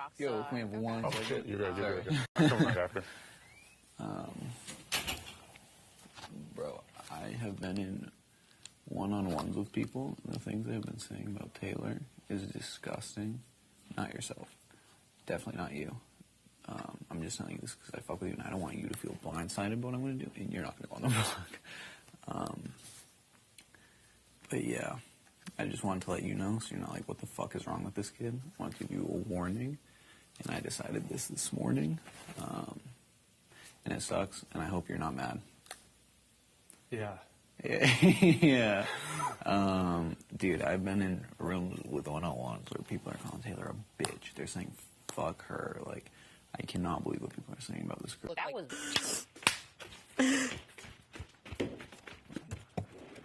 rock Yo, star. can we have one? Oh, shit, you're good, you're Sorry. good. I'm coming right after. Bro, I have been in one-on-ones with people, and the things they've been saying about Taylor is disgusting. Not yourself. Definitely not you. I'm just telling you this because I fuck with you, and I don't want you to feel blindsided by what I'm going to do, and you're not going to go on the vlog. But yeah, I just wanted to let you know, so you're not like, what the fuck is wrong with this kid? I want to give you a warning, and I decided this morning, and it sucks, and I hope you're not mad. Yeah. Yeah. Dude, I've been in rooms with one-on-ones where people are calling Taylor a bitch. They're saying, fuck her. Like, I cannot believe what people are saying about this girl. Look, that was.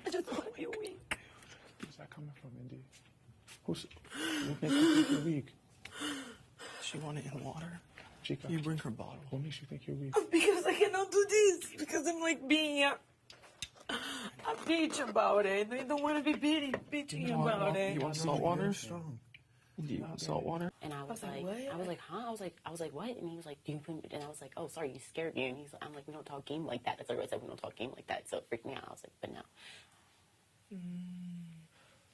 I just want to be weak. Where's that coming from, Indy? What makes you think you're weak? She want it in water. Chica, You bring her bottle. what makes you think you're weak? Because I cannot do this. Because I'm like being a bitch about it. I don't want to be bitching about it. You want salt water? Strong. Do you want salt water? And I was like, what? I was like, huh? I was like, what? And he was like, do you put? And I was like, oh, sorry, you scared me. And I'm like, we don't talk game like that. That's what I said. We don't talk game like that. So it freaked me out. I was like, but no.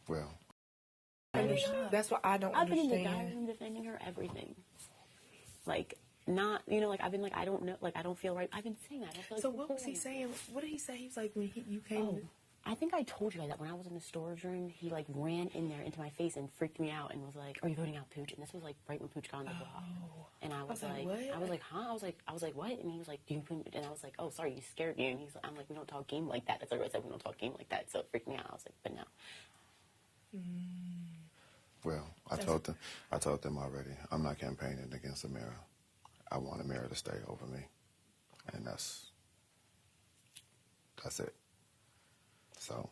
Well, That's what I don't I've been in the understand. diary room defending her, everything. Like, not, like, I've been like, I don't know, like, I don't feel right. I've been saying that. I feel like So what was he saying? What did he say? He was like, when you came. Oh, I think I told you guys that when I was in the storage room, he like ran in there into my face and freaked me out and was like, "Are you voting out Pooch?" And this was like right when Pooch got on the block. And I was like, what? I was like, huh? I was like, what? And he was like, do you put? And I was like, oh, sorry, you scared me. And I'm like, we don't talk game like that. That's what I said. We don't talk game like that. So it freaked me out. I was like, but no. well, I told them already. I'm not campaigning against Ameera. I want Ameera to stay over me, and that's it. So,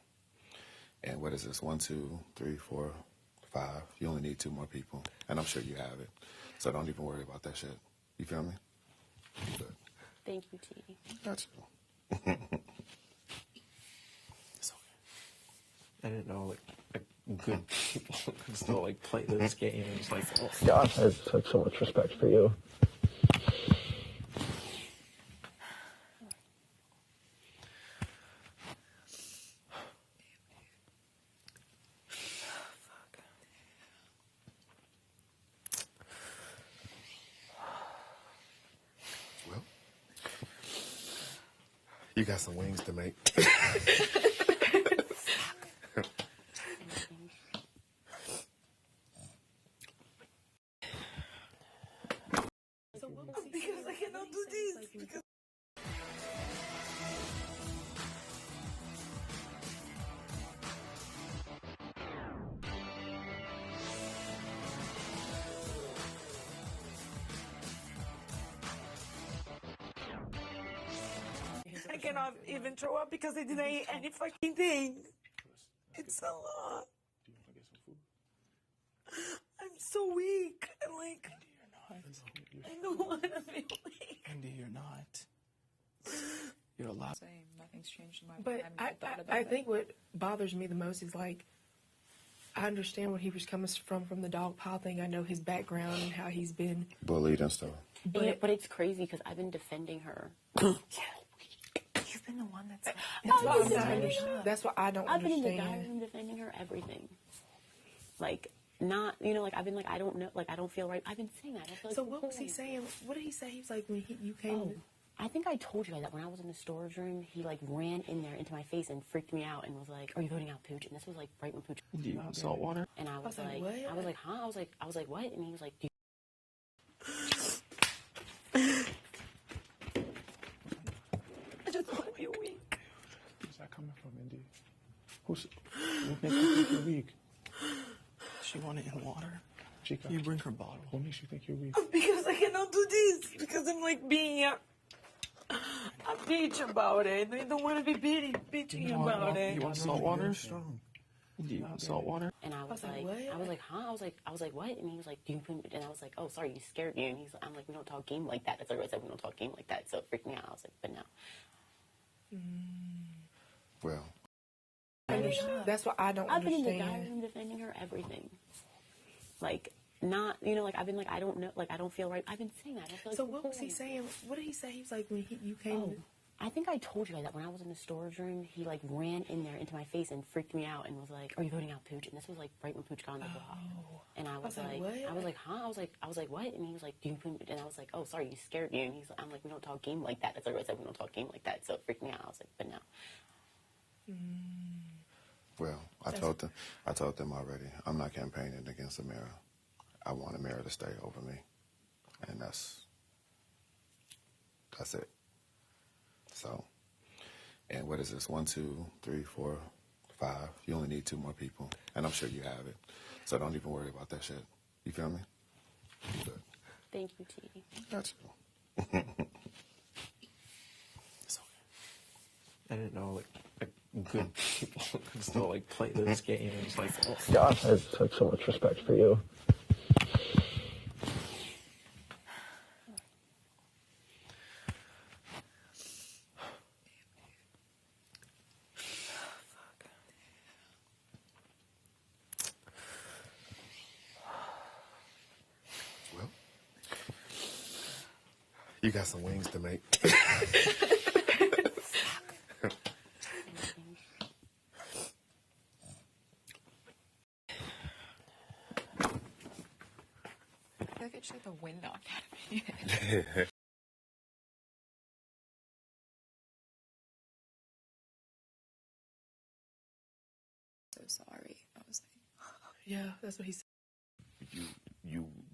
and what is this? 1, 2, 3, 4, 5. You only need 2 more people, and I'm sure you have it. So don't even worry about that shit. You feel me? You good. Thank you, T. Got you. It's okay. I didn't know like good people could still like play this game. And it's like, oh gosh, I just have so much respect for you. Well, you got some wings to make. Because I cannot do this. Because I cannot even throw up because I didn't eat any fucking thing. It's a lot. Do you want to get some food? I'm so weak. I'm like, You're I don't want to be weak. Andy, you're not. You're allowed. Same. Nothing's changed in my But life. I haven't thought about I it. think what bothers me the most is like, I understand where he was coming from the dog pile thing. I know his background and how he's been. Bullied and stuff. But it's crazy because I've been defending her. You've been the one that's. That's what I'm not understanding. That's what I don't I've been in the diary understand. room defending her, everything. Like, not, like, I've been like, I don't know, like, I don't feel right. I've been saying that. I feel like So what was he saying? What did he say? He was like, when you came. Oh, I think I told you guys that when I was in the storage room, he like ran in there into my face and freaked me out and was like, "Are you voting out Pooch?" And this was like right when Pooch. Do you want salt water? And I was like, like, what? I was like, huh? I was like, what? And he was like, do I just want to be weak. Where's that coming from, Indy? What makes you think you're weak? She want it in water. Chica, You bring her bottle. what makes you think you're weak? Because I cannot do this. Because I'm like being a bitch about it. I don't want to be bitching about it. You want salt water? Strong. Do you want salt water? And I was like, like, what? I was like, huh? I was like, what? And he was like, do you put? And I was like, oh, sorry, you scared me. And I'm like, we don't talk game like that. That's what I said. We don't talk game like that. So it freaked me out. I was like, but no. Well, That's what I don't I've been in the diary understand. room defending her, everything. Like, not, you know, like I've been like, I don't know, like I don't feel right. I've been saying that. I don't feel like So what was he saying? What did he say? He was like, when you came. Oh, I think I told you guys that when I was in the storage room, he like ran in there into my face and freaked me out and was like, "Are you voting out Pooch?" And this was like right when Pooch got on the block. And I was like, what? I was like, huh? I was like, what? And he was like, do you? And I was like, oh, sorry, you scared you. And he's like, I'm like, we don't talk game like that. That's what I said. We don't talk game like that. So it freaked me out. I was like, but no. Well, I told them already. I'm not campaigning against Ameera. I want Ameera to stay over me, and that's it. So, and what is this? 1, 2, 3, 4, 5. You only need 2 more people, and I'm sure you have it. So don't even worry about that shit. You feel me? You good. Thank you, T. Got you. It's okay. I didn't know like good people could still like play this game. It's like, oh gosh, I have so much respect for you. Well, you got some wings to make. I feel like it shook the wind knocked out of me. So sorry. I was like, Yeah, that's what he said.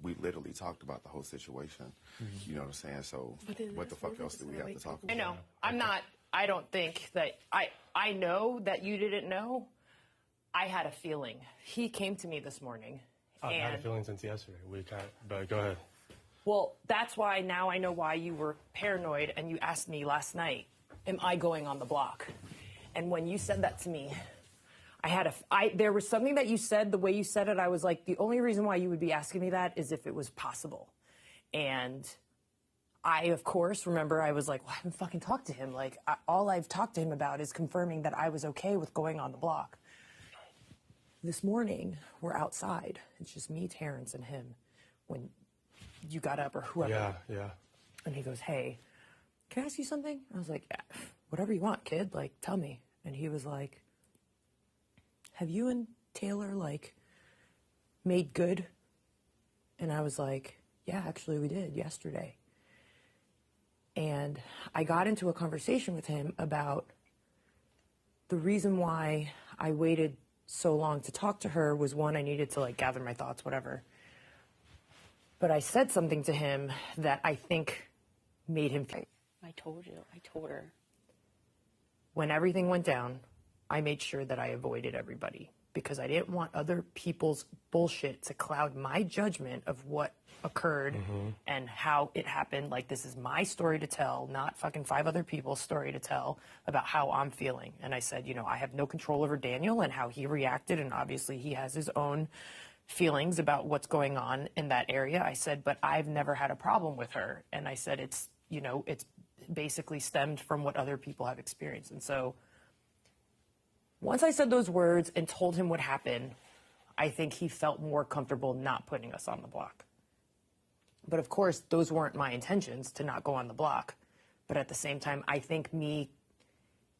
We literally talked about the whole situation. You know what I'm saying? So But then what the that's fuck what else it's do we gonna have to make talk people- I about? know. I'm not. I don't think that I know that you didn't know. I had a feeling. He came to me this morning. I've had a and feeling since yesterday. But go ahead. well, that's why now I know why you were paranoid and you asked me last night, am I going on the block? And when you said that to me, there was something that you said, the way you said it, I was like, the only reason why you would be asking me that is if it was possible. And I, of course, remember I was like, well, I haven't fucking talked to him. Like, all I've talked to him about is confirming that I was okay with going on the block. This morning, we're outside. It's just me, Terrance, and him. When you got up or whoever. Yeah. And he goes, hey, can I ask you something? I was like, yeah, whatever you want, kid. Like, tell me. And he was like, have you and Taylor, like, made good? And I was like, yeah, actually we did yesterday. And I got into a conversation with him about the reason why I waited so long to talk to her was, one, I needed to, like, gather my thoughts, whatever. But I said something to him that I think made him feel. I told her. When everything went down, I made sure that I avoided everybody because I didn't want other people's bullshit to cloud my judgment of what occurred and how it happened. Like, this is my story to tell, not fucking 5 other people's story to tell about how I'm feeling. And I said, you know, I have no control over Daniel and how he reacted, and obviously he has his own feelings about what's going on in that area. I said, but I've never had a problem with her. And I said, it's, you know, it's basically stemmed from what other people have experienced. And so once I said those words and told him what happened, I think he felt more comfortable not putting us on the block. But of course, those weren't my intentions to not go on the block. But at the same time, I think me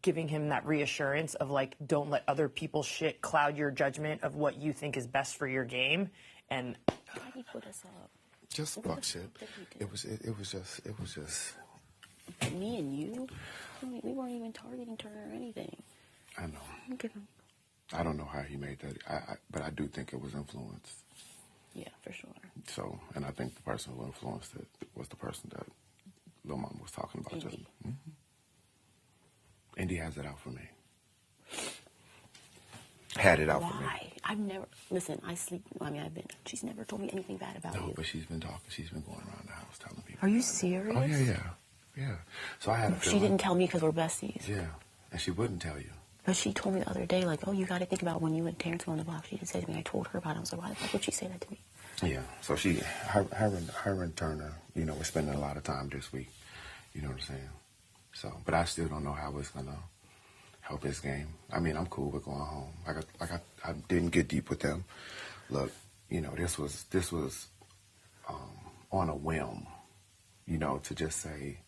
giving him that reassurance of, like, don't let other people's shit cloud your judgment of what you think is best for your game. And Why did he put us up? Just fuck shit. It was just. But me and you? I mean, we weren't even targeting Turner or anything. I know. Okay. I don't know how he made that. But I do think it was influenced. Yeah, for sure. So, and I think the person who influenced it was the person that Lil Mama was talking about. Indy. Indy has it out for me. Had it out for me. Why? I've never, listen, she's never told me anything bad about No, you. but she's been talking. She's been going around the house telling people. Are you about it. serious? Oh, yeah. So I had a She feeling. didn't tell me because we're besties. Yeah, and she wouldn't tell you. But she told me the other day, like, oh, you got to think about when you and Terrance were on the block. She didn't say to me. I told her about it. I was like, why the fuck would she say that to me? Yeah, so her and Turner, you know, we're spending a lot of time this week. You know what I'm saying? So, but I still don't know how it's gonna help his game. I mean, I'm cool with going home. I didn't get deep with them. Look, you know, this was on a whim, you know, to just say,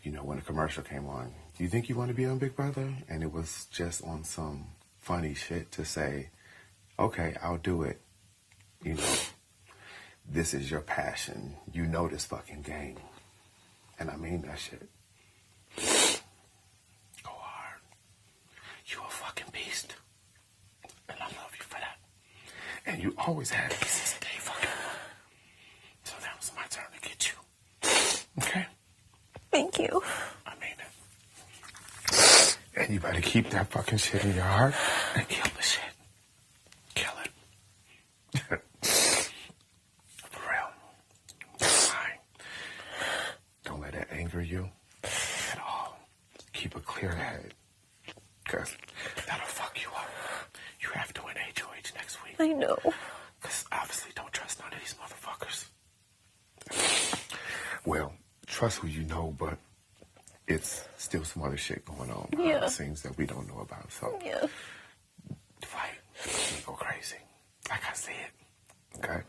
you know, when a commercial came on, do you think you want to be on Big Brother? And it was just on some funny shit to say, okay, I'll do it. You know, this is your passion. You know this fucking game. And I mean that shit. Go hard. You a fucking beast. And I love you for that. And you always had pieces of day fucking. So now it's my turn to get you. Okay? Thank you. I mean it. And you better keep that fucking shit in your heart and kill the shit. Kill it. For real. That's fine. Don't let it anger you at all. Keep a clear head. Because that'll fuck you up. You have to win HOH next week. I know. Because obviously don't trust none of these motherfuckers. Well, trust who you know, but it's still some other shit going on behind the scenes that we don't know about. So, fight. Go crazy. Like I said. Okay?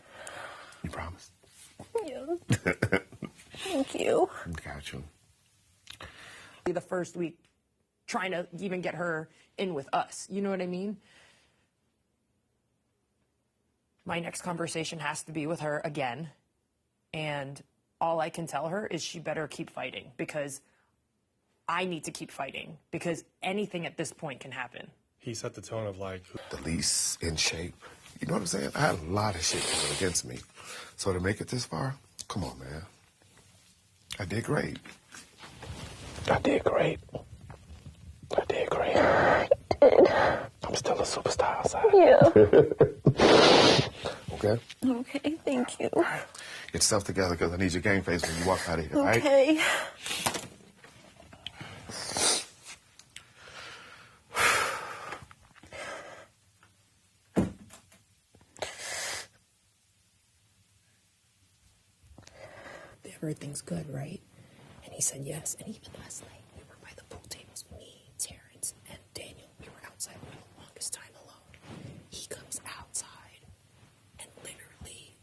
You promise? Yeah. Thank you. Got you. The first week, trying to even get her in with us. You know what I mean? My next conversation has to be with her again. And all I can tell her is she better keep fighting, because I need to keep fighting, because anything at this point can happen. He set the tone of like the least in shape. You know what I'm saying? I had a lot of shit going against me. So to make it this far, come on, man. I did great. I did great. I did great. I'm still a superstar outside. Yeah. Okay? Okay, thank you. All right. Get yourself together, because I need your game face when you walk out of here, all right? Okay. Everything's good, right? And he said yes. And even last night, we were by the pool tables, me, Terrance, and Daniel. We were outside for the longest time alone. He comes outside, and literally,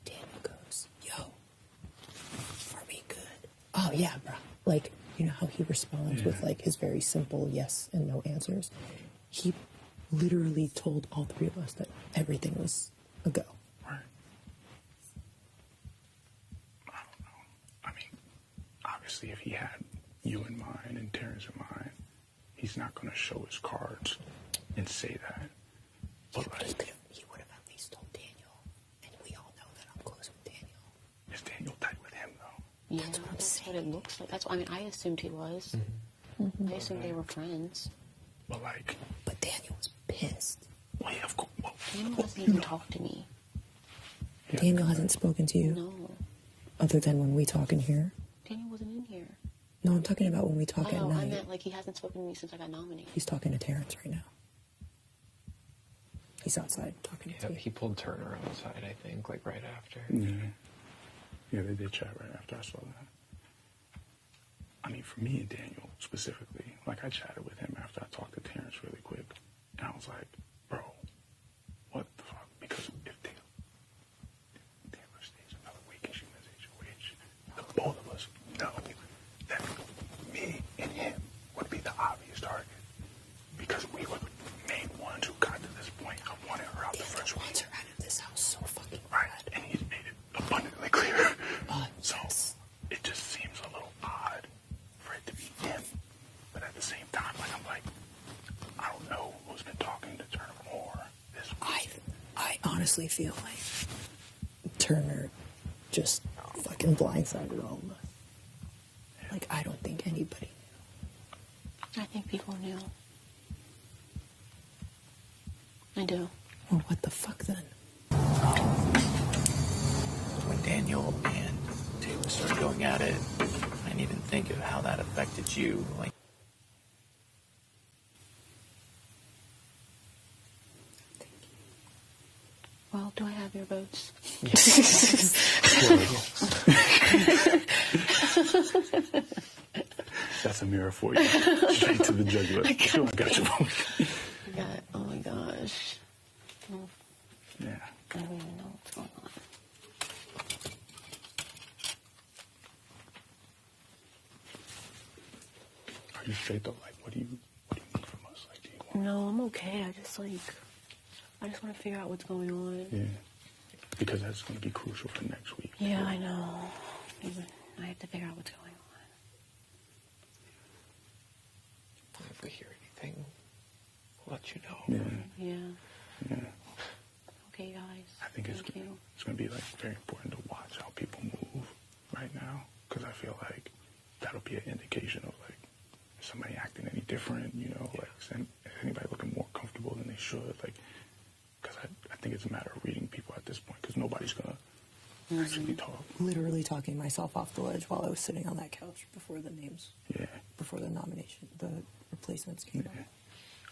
Daniel goes, yo, are we good? Oh, yeah, bro. Like, you know how he responds with, like, his very simple yes and no answers? He literally told all three of us that everything was a go. Obviously, if he had you in mind and Terrance in mind, he's not going to show his cards and say that. But He would have at least told Daniel, and we all know that I'm close with Daniel. Is Daniel tight with him, though? Yeah, that's what it looks like. That's what, I mean, I assumed he was. I assumed they were friends. But like, but Daniel was pissed. Well, yeah, of course. Well, Daniel hasn't even talked to me. Yeah. Daniel hasn't spoken to you? No. Other than when we talk in here? Daniel wasn't in here. No, I'm talking about when we talk at night. I meant like he hasn't spoken to me since I got nominated. He's talking to Terrance right now. He's outside talking to you. He pulled Turner outside, I think, like right after. Yeah, they did chat right after I saw that. I mean, for me and Daniel specifically, like I chatted with him after I talked to Terrance really quick. And I was like, bro, what the fuck? Because if Taylor stays another week and she wins HOH, the both of us know that me and him would be the obvious target. Because we were the main ones who got to this point. I wanted her out the first week. Wants her out of this house so fucking right, bad. and he's made it abundantly clear. So yes. it just seems a little odd for it to be him. But at the same time, like I'm like, I don't know who's been talking to Turner more this week. I honestly feel like Turner just fucking blindsided all of us. Like, I don't think anybody knew. I think people knew. I do. Well, what the fuck then? When Daniel and Taylor started going at it, I didn't even think of how that affected you. Like, Well, do I have your votes? That's Ameera for you. Straight to the jugular. I got your vote. Oh my gosh. Yeah. I mean, you straight though. Like, what do you need from us? Like, do you want? No, I'm okay. I just want to figure out what's going on. Yeah, because that's going to be crucial for next week. Yeah, I know. I have to figure out what's going on. If we hear anything, we'll let you know. Yeah. Okay, guys. I think it's going to be like very important to watch how people move right now, because I feel like that'll be an indication of like is somebody acting any different, you know, like is anybody looking more comfortable than they should, like, because I think it's a matter of reading people at this point, because nobody's going to actually talk. Literally talking myself off the ledge while I was sitting on that couch before the names, before the nomination, the replacements came out.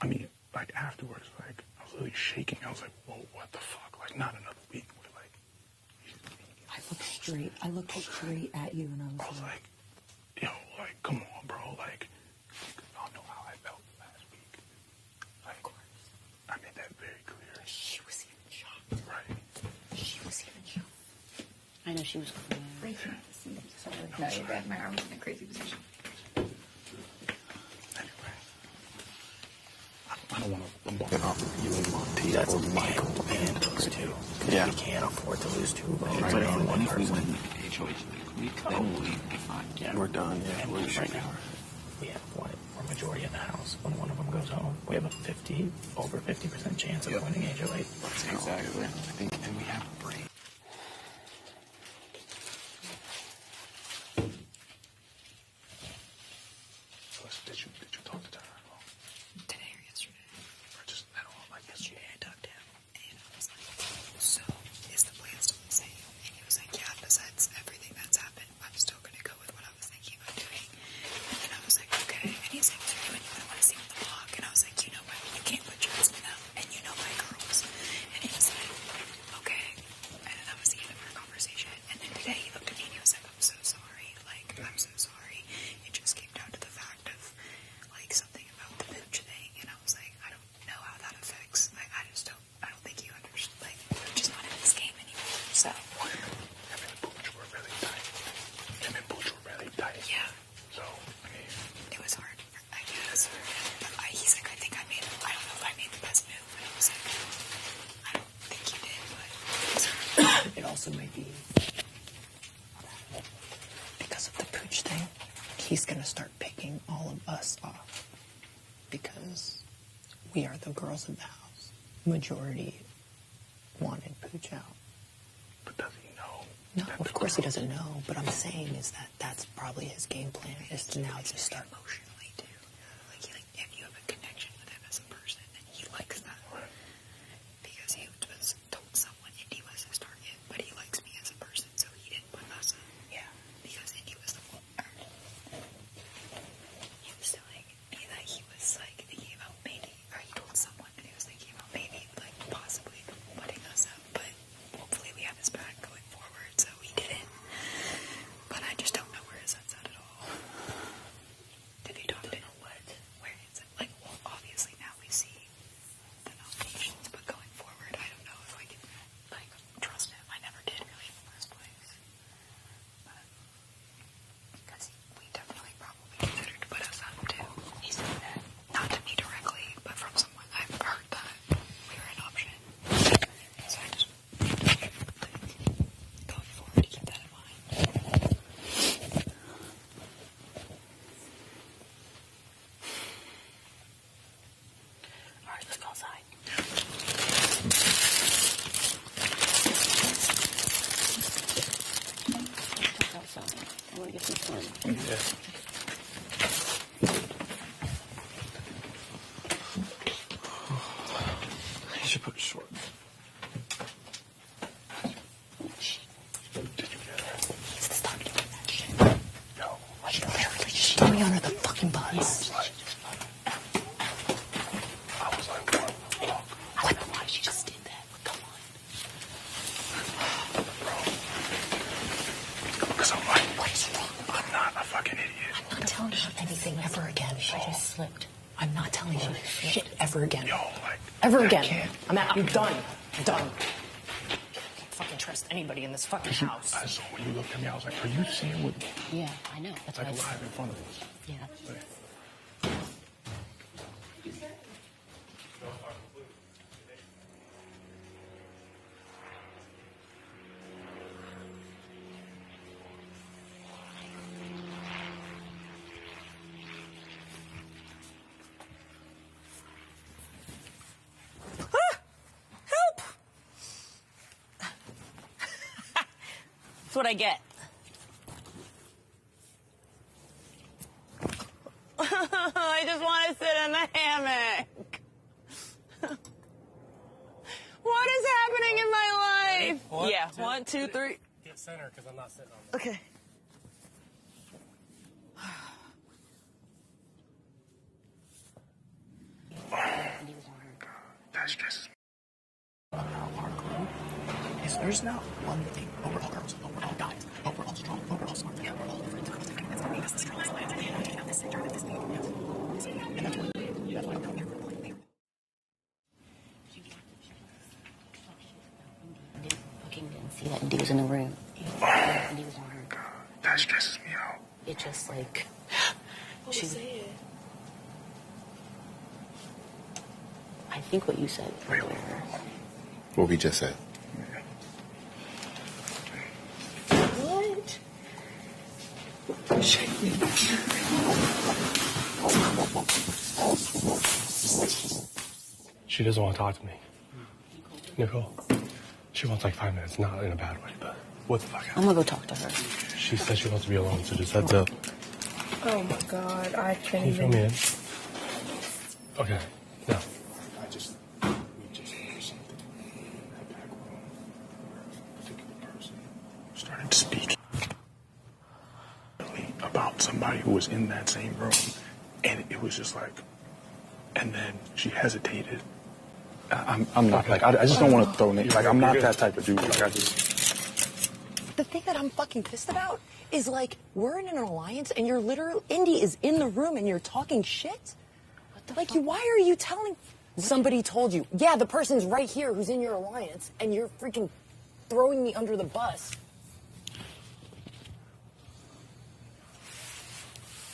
I mean, like afterwards, like I was literally shaking. I was like, whoa, what the fuck? Like, not another week. We're like, I looked straight at you, and I was like, yo, like, come on, bro. Like, y'all know how I felt last week. Like, of course. I made that very clear. She was even shocked. Right. She was even shocked. I know she was crying. My arm was in a crazy position. I don't want to bombard You and Monty, that's Michael and those two. Yeah. We can't afford to lose two votes. But if we win HOH, then we'll be fine. Yeah, we're done. Yeah, we're right now. We have what? We're majority in the House. When one of them goes home, we have a over 50% chance of winning HOH. Exactly. I think, and we have a break. Did you talk to Tyler at all? Today or yesterday? Or just at all? Like yesterday? Yeah, I talked to him. And I was like, so is the plan still the same? And he was like, yeah, besides everything that's happened, I'm still going to go with what I was thinking about doing. And I was like, okay. And he's like, do you anyone want to see on the block? And I was like, you know what? You can't put your husband out. And you know my girls. And he was like, okay. And that was the end of our conversation. And then today he looked at me and he was like, I'm so sorry. Like, I'm so sorry. It just came down to the fact of, like, something about the bitch thing. And I was like, I don't know how that affects. Like, I don't think you understand. Like, I'm just not in this game anymore. So. Him and Booch were really tight. Yeah. So, I mean. It was hard, I guess. But he's like, I don't know if I made the best move. And I was like, I don't think you did, but it was hard. It also may be because of the Pooch thing. He's going to start picking all of us off because we are the girls of the house. Majority wanted Pooch out. But does he know? No, of course he doesn't know. But I'm saying is that that's probably his game plan is to now just start emotionally too. Like if you have a connection with him as a person, then he likes that. Right. Because he was told someone Indy was his target, but he likes me as a person, so he didn't put us in. Yeah. Because Indy was the one. He was telling me that he was like thinking about maybe, or he told someone that he was thinking about maybe like possibly putting us up, but hopefully we have his back going forward, so he didn't. But I just don't know where his head's at all. Did he talk to him? Where is it? Like, well, obviously now we see the nominations, but going forward, I don't know if I can like trust him. I never did really in the first place. But because we definitely probably considered to put us up too. He said that. Not to me directly, but from someone I've heard that we were an option. So I just going forward to keep that in mind. All right, let's go outside. Let's go outside. I want to get some sun. Yeah. You should put it short. Did you get her? Stop doing that shit. Yo, Just throw me under the fucking bus. I was like, what the fuck? Like, why she just did that? Come on. Because I'm like, What is wrong? I'm not a fucking idiot. I'm not telling her anything ever again. She just slipped. I'm not telling her shit ever again. Yo, like, Ever I again. can't. I'm done. I'm done. Can't fucking trust anybody in this fucking house. I saw when you looked at me, I was like, are you seeing what, Yeah, I know. That's like, why I live in front of us? Yeah. Like, That's what I get. I just want to sit in the hammock. What is happening in my life? One, yeah, two, 1, 2, 3. Get center, because I'm not sitting on that. Okay. That stresses me. Our group is there's not one thing. Oh, we're all girls. Oh, we're all guys. Oh, we're all strong. Oh, we're all smart. Yeah, we're all different. That's what makes us the strongest alliance. And we have this center of this thing. Yes. And that's why I'm down here for the point. Fucking didn't see that Indy was in the room. Indy was in the room. That stresses me out. It just like. What was said? I think what you said. Wait. What we just said. What? She doesn't want to talk to me. Nicole. She wants like 5 minutes, not in a bad way, but what the fuck happened? I'm gonna go talk to her. She said she wants to be alone, so just heads up. Oh my God, I can't Can you fill even. me in? Okay, no. We just heard something in that back room. A particular person started speaking about somebody who was in that same room, and it was just like, and then she hesitated. I'm not like I just don't want to throw names. Like I'm not that type of dude. Like I just. The thing that I'm fucking pissed about is like we're in an alliance and you're literally Indy is in the room and you're talking shit. Like why are you telling? Somebody told you. Yeah, the person's right here who's in your alliance, and you're freaking throwing me under the bus.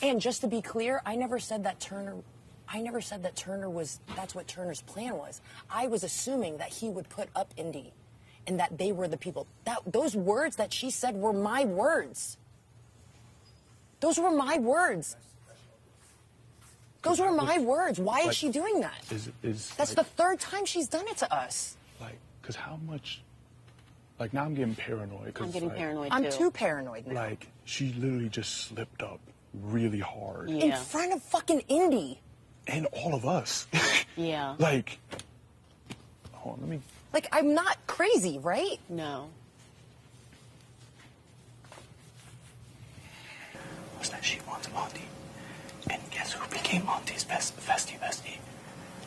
And just to be clear, I never said that Turner was, that's what Turner's plan was. I was assuming that he would put up Indy and that they were the people. Those words that she said were my words. Those were my words. Those were my words. Why is she doing that? That's the third time she's done it to us. Like, because how much, like now I'm getting paranoid. I'm getting paranoid too. I'm too paranoid now. Like, she literally just slipped up really hard. In front of fucking Indy. And all of us. Yeah. Like, hold on, let me. Like, I'm not crazy, right? No. Was that she wants Monty. And guess who became Monty's bestie?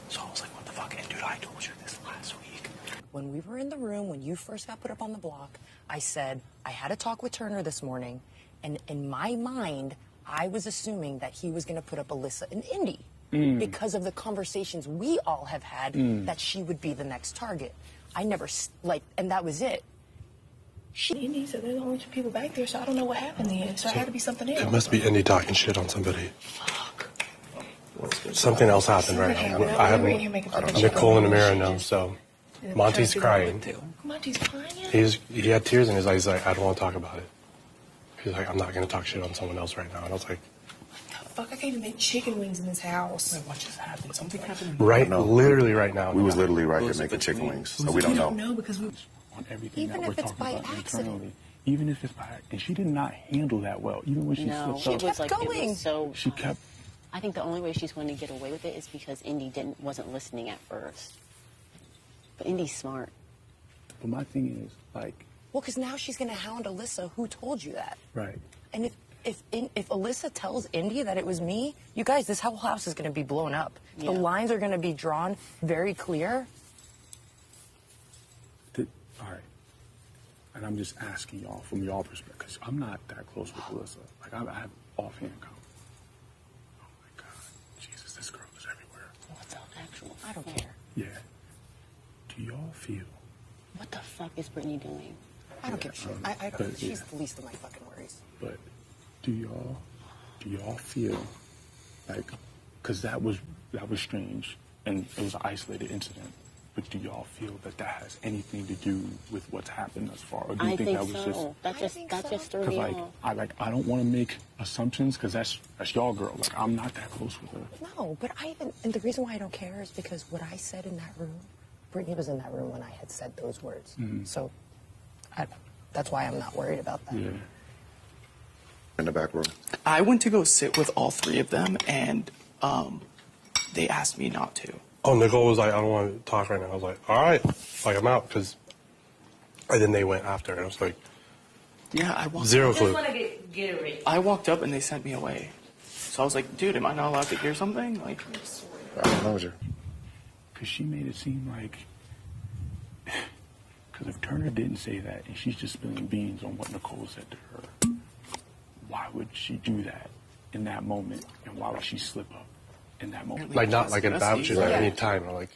So I was like, what the fuck? And dude, I told you this last week. When we were in the room, when you first got put up on the block, I said, I had a talk with Turner this morning, and in my mind, I was assuming that he was going to put up Alyssa and Indy. Because of the conversations we all have had, that she would be the next target. I never, and that was it. Indy said they're the only 2 people back there, so I don't know what happened then. So it had to be something else. It must be Indy talking shit on somebody. Something else happened right now. I haven't. Nicole and Ameera know, so Monty's crying. Monty's crying? He had tears in his eyes. He's like, I don't want to talk about it. He's like, I'm not going to talk shit on someone else right now. And I was like, fuck, I can't even make chicken wings in this house. Wait, what just happened? Something happened? right, literally right now. We was literally right here making chicken wings, so we don't know. No, because we... On everything Even that we're if it's talking by about accident. internally. Even if it's by and she did not handle that well. Even when she No, slipped it up. was like it was so. She kept. I think the only way she's going to get away with it is because Indy wasn't listening at first. But Indy's smart. But my thing is like. Well, because now she's going to hound Alyssa. Who told you that? Right. And if Alyssa tells Indy that it was me, you guys, this whole house is going to be blown up. Yeah. The lines are going to be drawn very clear. All right. And I'm just asking y'all from y'all perspective, because I'm not that close with Alyssa. Like, I have offhand comment. Oh, my God. Jesus, this girl is everywhere. What's the actual? I don't care. Yeah. Do y'all feel... What the fuck is Brittany doing? I don't give a shit. I don't. but, She's the least of my fucking worries. But do y'all feel like... because that was strange, and it was an isolated incident. But do y'all feel that has anything to do with what's happened thus far, or do you think that was so. That just threw because me off. I don't want to make assumptions because that's y'all girl. Like I'm not that close with her. No, but and the reason why I don't care is because what I said in that room, Brittany was in that room when I had said those words. Mm-hmm. So that's why I'm not worried about that. Yeah. In the back room. I went to go sit with all three of them, and they asked me not to. Oh, Nicole was like, I don't want to talk right now. I was like, all right, like I'm out, and then they went after, and I was like, yeah, I walked. Zero clue. Just want to get it ready. I walked up and they sent me away. So I was like, dude, am I not allowed to hear something? Like, Closure. Because she made it seem like, because if Turner didn't say that and she's just spilling beans on what Nicole said to her, why would she do that in that moment, and why would she slip up in that moment? Like not like in a bad, she's like any time. I'm like,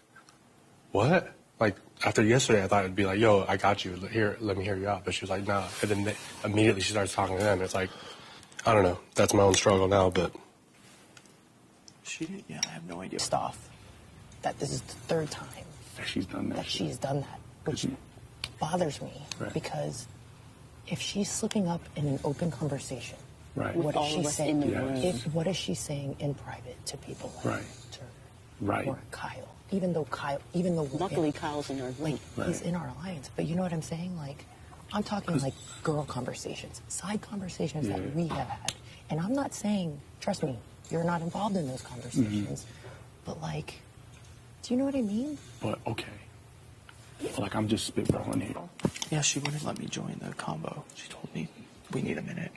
what? Like after yesterday, I thought it'd be like, yo, I got you. Here, let me hear you out. But she was like, nah. And then immediately she starts talking to them. It's like, I don't know. That's my own struggle now, but. She didn't. Yeah, I have no idea. Off that this is the third time that she's done that. That she's done that, which bothers me because if she's slipping up in an open conversation, right? What is she saying? Yes. What is she saying in private to people like Turner or Kyle? Even though luckily Kyle's in our link. He's in our alliance, but you know what I'm saying? Like, I'm talking like girl conversations, side conversations that we have had, and I'm not saying, trust me, you're not involved in those conversations, but like, do you know what I mean? But okay, like I'm just spitballing here. Yeah, she wouldn't let me join the combo. She told me we need a minute.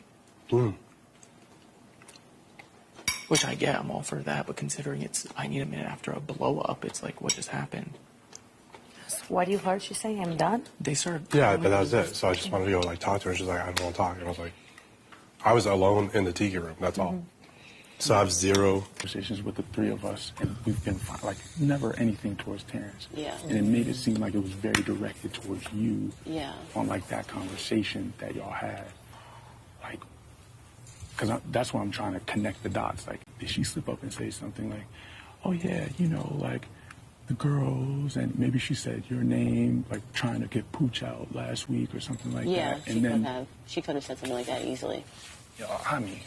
Which I get, I'm all for that, but considering I need a minute after a blow up, it's like, what just happened? What you heard she saying? I'm done? They started. Yeah, but that was it. So I just wanted to go like talk to her. She's like, I don't want to talk. And I was like, I was alone in the tiki room. That's all. So I have zero conversations with the three of us, and we've been like never anything towards Terrance. Yeah. And it made it seem like it was very directed towards you. Yeah. On like that conversation that y'all had, like, because that's why I'm trying to connect the dots. Like, did she slip up and say something like, "Oh yeah, you know, like the girls," and maybe she said your name, like trying to get Pooch out last week or something like that. Yeah, And she could have said something like that easily. I mean.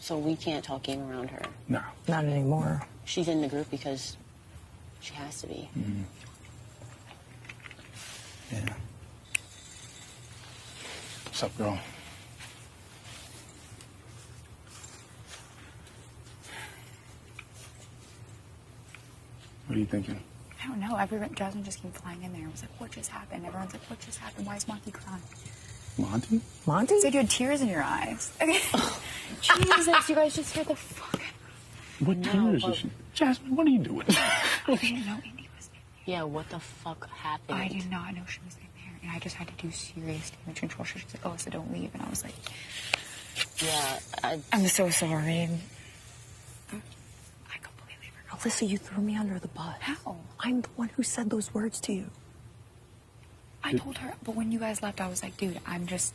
So we can't talk game around her. No. Not anymore. She's in the group because she has to be. Mm-hmm. Yeah. What's up, girl? What are you thinking? I don't know. Jasmine just came flying in there. I was like, what just happened? Everyone's like, what just happened? Why is Monty crying? Monty? Monty? Said you had tears in your eyes. Okay. Jesus, you guys just scared the fuck out of me. What tears is she? Jasmine, what are you doing? I didn't know Indy was in there. Yeah, what the fuck happened? I did not know she was in there. And I just had to do serious damage control. She was like, oh, so don't leave. And I was like, yeah, I'm so sorry. Alyssa, you threw me under the bus. How? I'm the one who said those words to you. I told her, but when you guys left, I was like, dude,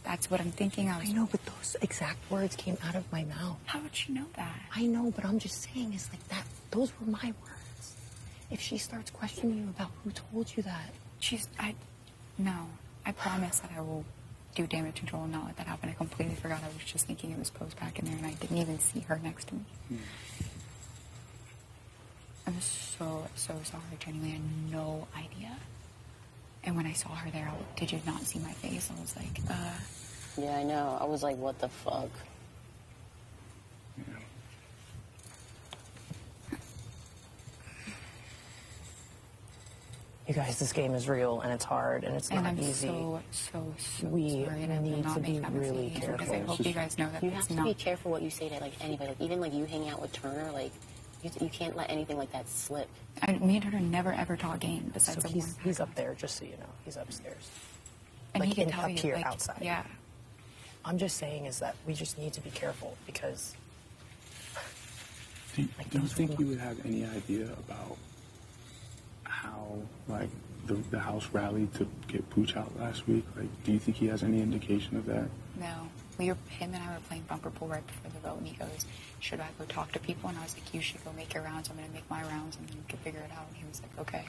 that's what I'm thinking. I know, but those exact words came out of my mouth. How would you know that? I know, but I'm just saying is like that. Those were my words. If she starts questioning you about who told you that. No, I promise that I will do damage control and not let that happen. I completely forgot. I was just thinking it was posed back in there and I didn't even see her next to me. I'm so sorry, genuinely. I had no idea. And when I saw her there, did you not see my face? I was like, Yeah, I know. I was like, what the fuck? Yeah. You guys, this game is real and it's hard and it's not easy. So we sorry, and need not to be make that really mistake, careful. because I hope you guys know that You it's have to be careful what you say to like anybody. Like even like you hanging out with Turner, like you can't let anything like that slip. Me and Turner never ever talk game besides So the one. he's up there, just so you know. He's upstairs. And like he can in, tell up you, here like, outside. Yeah. I'm just saying is that we just need to be careful because. Do you think you would have any idea about how, like, the house rallied to get Pooch out last week? Like, do you think he has any indication of that? No. him and I were playing bumper pool right before the vote, and he goes, should I go talk to people? And I was like, you should go make your rounds. I'm going to make my rounds, and then you can figure it out. And he was like, okay.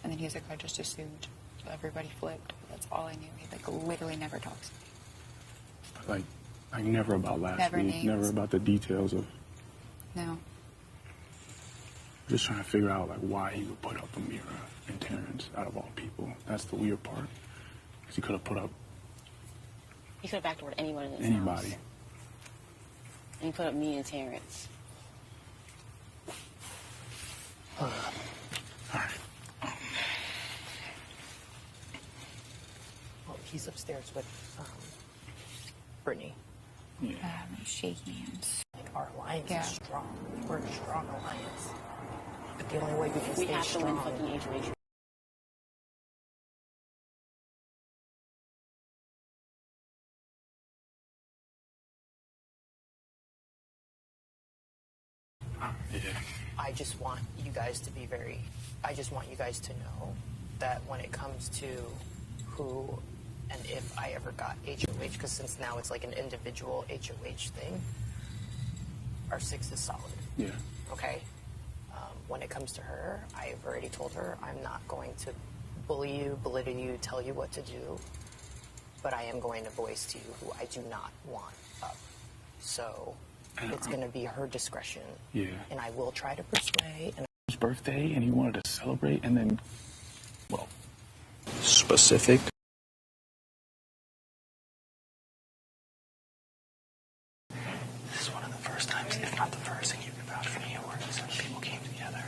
And then he was like, I just assumed. So everybody flipped. That's all I knew. He like literally never talks to me. Like never about last Never week, names. never about the details of. No. Just trying to figure out like why he would put up Ameera and Terrance out of all people. That's the weird part. 'Cause he could have put up He could have backdoored anyone in this anybody. house. And he put up me and Terrance. All right. Well, he's upstairs with Brittany. Yeah. Shake hands. Like our alliance Yeah. is strong. We're a strong alliance. But the only way we can We stay have to win strong. fucking HOH. I just want you guys to be I just want you guys to know that when it comes to who and if I ever got HOH, because since now it's like an individual HOH thing, our 6 is solid. Yeah. Okay? When it comes to her, I've already told her I'm not going to bully you, belittle you, tell you what to do, but I am going to voice to you who I do not want up. So it's going to be her discretion. Yeah. And I will try to persuade. And His birthday, and he wanted to celebrate, and then, well, Specific. This is one of the first times, if not the first, and you can vouch for me, where these people came together.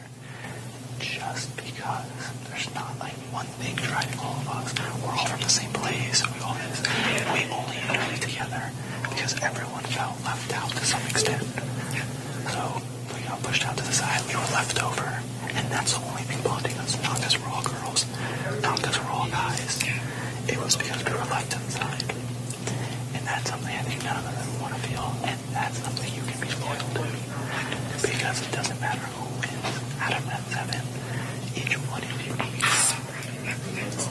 Just because there's not like one thing driving all of us. We're all from the same place. We only entered together because everyone felt left out to some extent. So we got pushed out to the side. We were left over, and that's the only thing bonding us. Not because we're all girls, not because we're all guys. It was because we were left to the side. And that's something I think none of us ever want to feel. And that's something you can be loyal to. Because it doesn't matter who wins out of that 7. Each one of you needs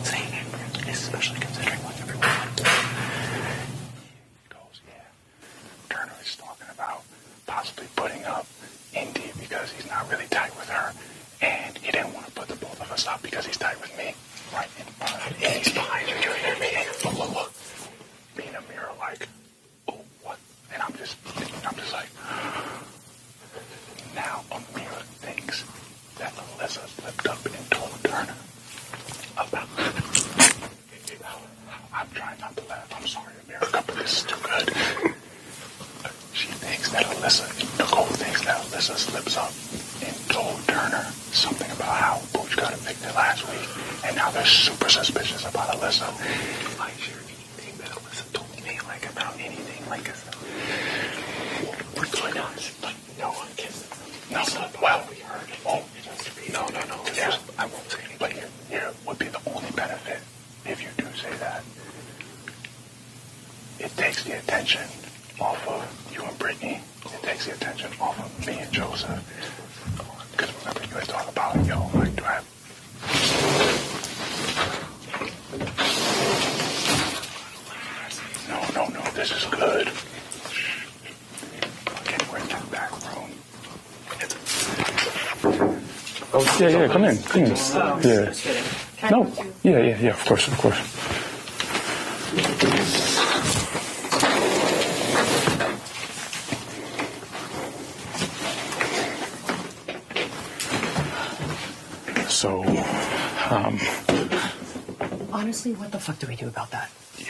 same. Especially considering what everyone went through. goes, yeah. Turner is talking about possibly putting up Indy because he's not really tight with her. And he didn't want to put the both of us up because he's tight with me. Right in front of him. And he's behind you doing their meeting. Look. Me and Ameera like, oh, what? And I'm just like, now Ameera thinks that Alyssa slipped up and told Turner about. I'm trying not to laugh. I'm sorry, Ameera, but this is too good. She thinks that Nicole thinks that Alyssa slips up and told Turner something about how Booch got evicted last week, and now they're super suspicious about Alyssa. I share anything that Alyssa told me, like about anything, like we're good. Like no one can. No, well, we heard it. Oh, no. I won't say anything. But here would be the only benefit if you do say that. It takes the attention off of you and Brittany. It takes the attention off of me and Joseph. Because remember, you guys talk about, yo, like, do I have... No, this is good. Okay, we're in that back room. Oh, yeah, come in. Yeah. No, yeah, of course. So, honestly, what the fuck do we do about that? Yeah,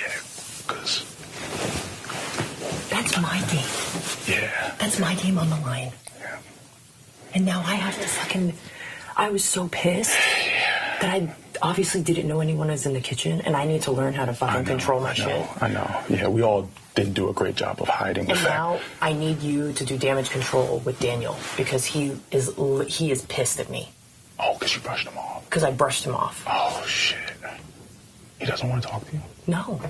because... That's my game. Yeah. That's my game on the line. Yeah. And now I have to fucking... I was so pissed that I obviously didn't know anyone was in the kitchen, and I need to learn how to fucking control my shit. I know. Yeah, we all didn't do a great job of hiding the And fact. now I need you to do damage control with Daniel, because he is pissed at me. Oh, because you brushed him off. Because I brushed him off. Oh, shit. He doesn't want to talk to you? No.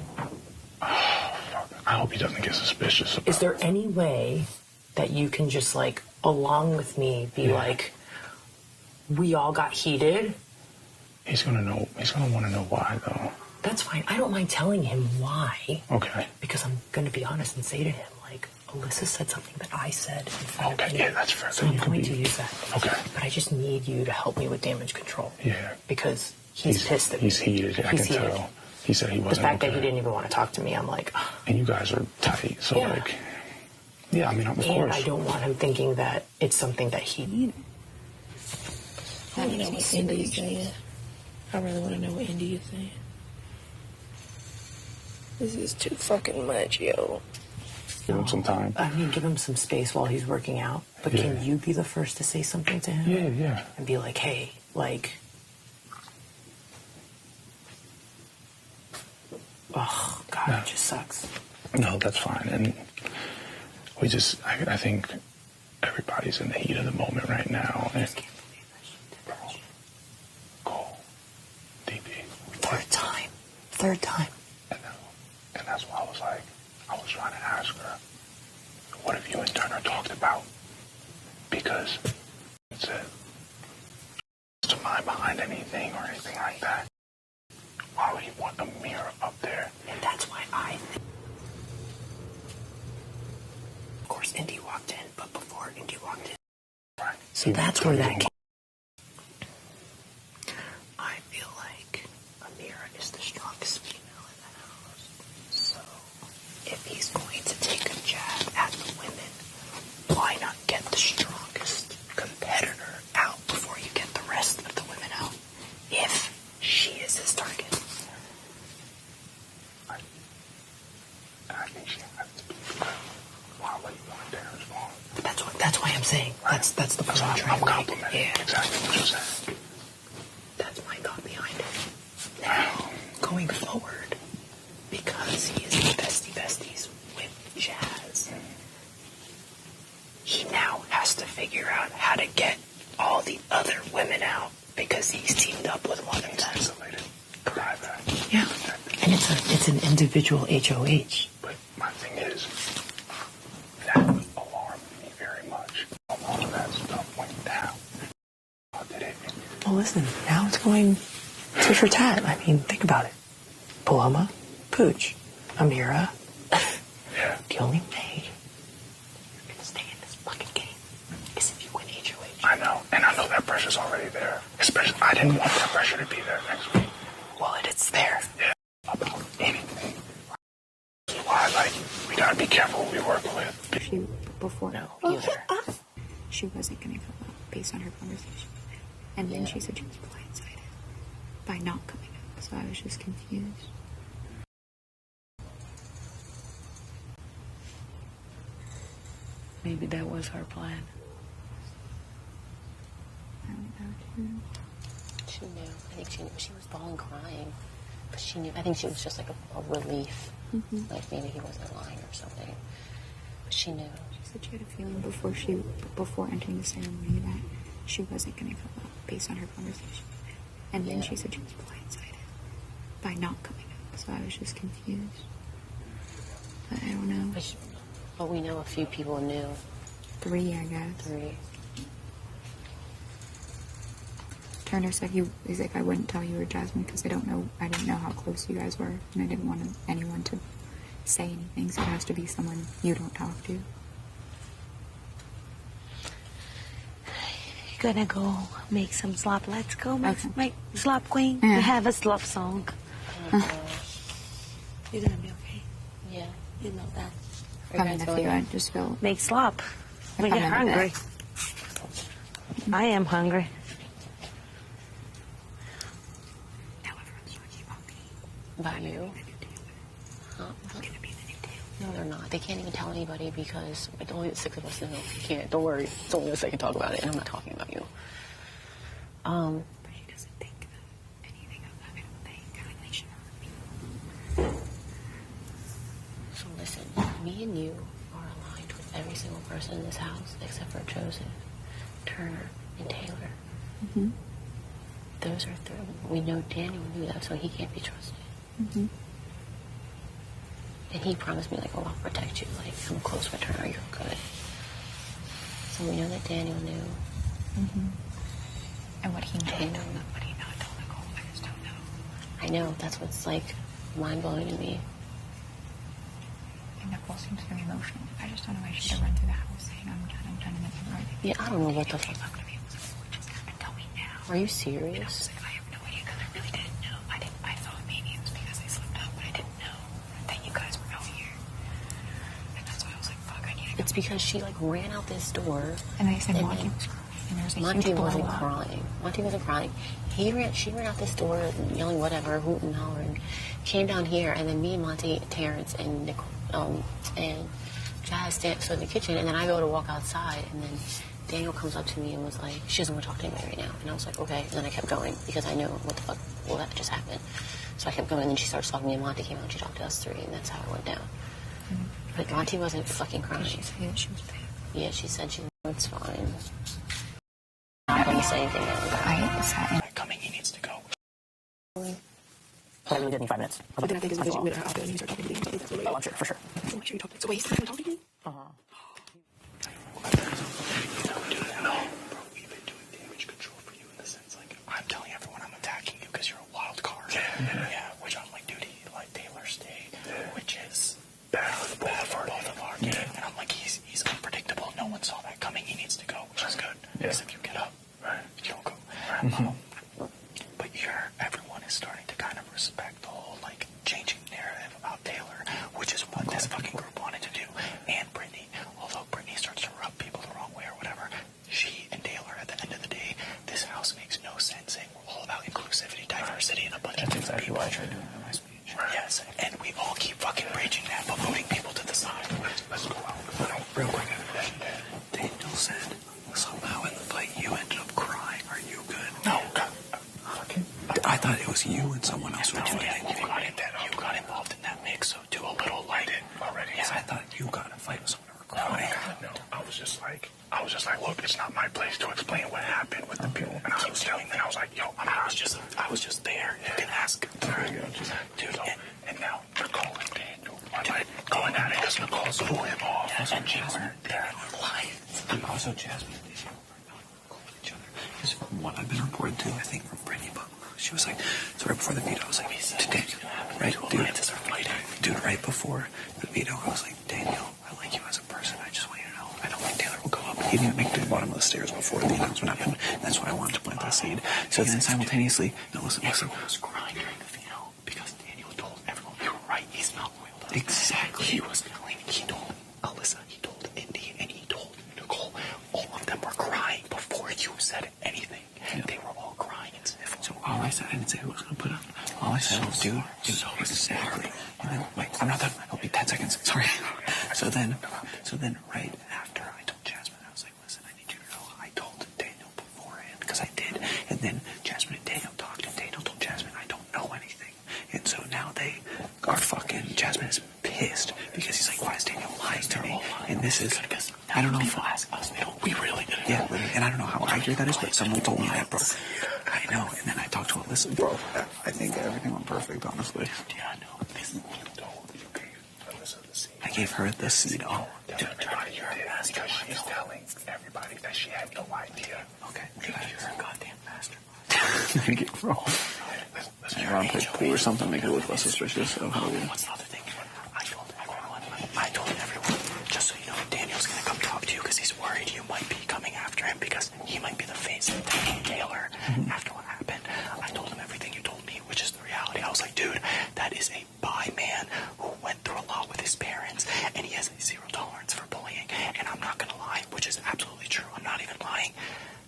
Oh, fuck. I hope he doesn't get suspicious about Is there any way that you can just, like, along with me, be like, we all got heated? He's going to know. He's going to want to know why, though. That's fine. I don't mind telling him why. Okay. Because I'm going to be honest and say to him, like, Alyssa said something that I said in front of him. Yeah, that's fair. So I'm going to use that. Okay. But I just need you to help me with damage control. Yeah. Because he's pissed at me. He's heated. I can tell. He said he wasn't. The fact that he didn't even want to talk to me, I'm like, ugh. And you guys are tight, so like, yeah, I mean, of course. And I don't want him thinking that it's something that he needed. I want to know what Indy is saying. I really want to know what Indy is saying. This is too fucking much, yo. Give him some time. I mean, give him some space while he's working out. But can you be the first to say something to him? Yeah. And be like, hey, like, oh, God, it just sucks. No, that's fine. And we just, I think everybody's in the heat of the moment right now. And Third time. And that's why I was like, I was trying to ask her, what have you and Turner talked about? Because it said, to mind behind anything or anything like that. Why would he want Ameera up there? And that's why I think. Of course, Indy walked in, but before Indy walked in. Right. So that's where that came. I feel like Ameera is the strongest female in the house. So if he's going to take a jab at the women, why not get the strongest competitor out before you get the rest of the women out? If she is his target. I think she has to be. Why would you want Darren's fault? That's why I'm saying. That's the point I'm trying to make. Complimenting exactly what you're saying. That's my thought behind it. Now, going forward, because he is besties with Jazz, he now has to figure out how to get all the other women out because he's teamed up with one of them. Yeah, and it's an individual HOH. But my thing is, that alarmed me very much. All of that stuff went down. How did it? Well, listen, now it's going tit for tat. I mean, think about it. Paloma, Pooch, Ameera. The only way you're going to stay in this fucking game is if you win HOH. I know, and I know that pressure's already there. Especially, I didn't want that pressure to be there next week. Well, it's there. Yeah, about anything. That's why, like, we gotta be careful who we work with. Before. No, She wasn't going to come up based on her conversation. And then she said she was blindsided by not coming up. So I was just confused. Maybe that was her plan. I don't know, too. She knew. I think she knew. She was bawling, crying. But she knew. I think she was just like a relief. Like maybe he wasn't lying or something. But she knew. She said she had a feeling before entering the ceremony that she wasn't going to come up based on her conversation. And then she said she was blindsided by not coming up. So I was just confused. But I don't know. But we know a few people knew. 3, I guess. 3. Turner said he's like, I wouldn't tell you or Jasmine because I didn't know how close you guys were, and I didn't want anyone to say anything. So it has to be someone you don't talk to. You're gonna go make some slop. Let's go make slop, queen. Yeah. We have a slop song. You're gonna be okay. Yeah. You know that. I mean, if you just feel make slop. We get hungry. I am hungry. About you? Huh? No, they're not. They can't even tell anybody because only the 6 of us know. You can't. Don't worry. It's only us that can talk about it, and I'm not talking about you. But she doesn't think anything of that. I don't think. I think she heard me. So listen, me and you are aligned with every single person in this house except for Joseph, Turner, and Taylor. Those are 3. We know Daniel knew that, so he can't be trusted. And he promised me, like, oh, I'll protect you. Like, I'm close with Turner. You're good. So we know that Daniel knew. And what he knew. I know. What he know, I don't know. I just don't know. I know. That's what's like mind-blowing to me. And Nicole seems very emotional. I just don't know why she should run through the house saying, I'm done, and it's right. Yeah, I don't know what the fuck. Tell me now. Are you serious? I have no idea because I really didn't know. I thought maybe it was because I slipped up, but I didn't know that you guys were out here. And that's why I was like, fuck, I need to go. It's because she like ran out this door. And they said Monty was crying. And there was a Monty huge wasn't blow up. crying. Monty wasn't crying. She ran out this door yelling whatever, hooting, hollering. Came down here, and then me and Monty, Terrance, and Nicole, and Jazz stood in the kitchen, and then I go to walk outside, and then Daniel comes up to me and was like, she doesn't want to talk to anybody right now. And I was like, okay. And then I kept going because I know what the fuck, well, that just happened. So I kept going, and then she started talking to me, and Monty came out and she talked to us three, and that's how it went down. But Monty wasn't fucking crying. She said she was bad. Yeah, she said it's fine. I'm not going to say anything now. I sat in. Coming, he needs to go. But I really did need 5 minutes. But then I think it's because you went out there and you start talking to me. That's really Oh, I'm sure, for sure. So make sure you talk to me. So wait, he's not talking to you? No, bro, we've been doing damage control for you in the sense, like, I'm telling everyone I'm attacking you because you're a wild card. Yeah, which I'm like, dude, he let Taylor stay, which is bad for both of our game. And I'm like, he's unpredictable. No one saw that coming. He needs to go, which is good. Because if you get up, you don't go. But everyone is starting to kind of respect the whole, like, changing narrative about Taylor, which is what this fucking group wanted to do. And Brittany, although Brittany starts to rub people the wrong way or whatever, she and Taylor, at the end of the day, this house makes no sense saying we're all about inclusivity, diversity, and a bunch of different people. That's exactly what I tried doing in my speech. Yes, and we all keep fucking preaching that, but moving people to the side. Let's go out. Real quick. Daniel said somehow in the fight you ended up crying. Are you good? No, I thought it was you and someone else were doing it. You got involved in that mix, so do a little like it already. Yeah, I thought you got in a fight with someone who were crying. No, I was just like, look, it's not my place to explain what happened with the people. And I was telling them, I was like, yo, I was just there. You can ask. Dude, and now Nicole and Daniel are like going at it because Nicole threw him off. Yeah, and Jasmine, they're lying. And also Jasmine, they feel cool with each other. Because from what I've been reported to, I think from Brittany, but she was like, so right before the veto, I was like, to Daniel, right, dude, right before the veto, I was like, Daniel, I like you as a person. I just want you to know, I don't think Taylor will go up. He didn't make it to the bottom of the stairs before the announcement happened. That's why I wanted to plant that seed. So then simultaneously, no, listen. Everyone was crying during the veto because Daniel told everyone, you were right, he's not loyal. Exactly. He was complaining. He told Alyssa, he told Indy, and he told Nicole. All of them were crying before you said anything. Yeah. They were all crying and sniffling. So all I said, I didn't say who was going to put up. All I said was, dude, exactly. And then, wait, I'm not done. It'll be 10 seconds. Sorry. So then, right after I told Jasmine, I was like, listen, I need you to know I told Daniel beforehand, because I did. And then Jasmine and Daniel talked, and Daniel told Jasmine, I don't know anything. And so now they are fucking, Jasmine is pissed, because he's like, why is Daniel lying to me? And this is, I don't know if ask us, we really didn't. Yeah, and I don't know how accurate that is, but someone told me that, bro. I know, and then I talked to Alyssa, bro. I think everything went perfect, honestly. Yeah, I know. I gave her the seed. Oh, dude, because she's telling everybody that she had no idea. Okay, you're a goddamn mastermind. Thank you, bro. Ron played pool or something, make it look less suspicious. So how good. What's the other thing? I told everyone, just so you know, Daniel's gonna come talk to you because he's worried you might be coming after him because he might be the face of Taylor after what happened. I told him everything you told me, which is the reality. I was like, dude, that is a bi man who went through a lot with his parents, and he has a zero tolerance for bullying. And I'm not gonna lie, which is absolutely true. I'm not even lying.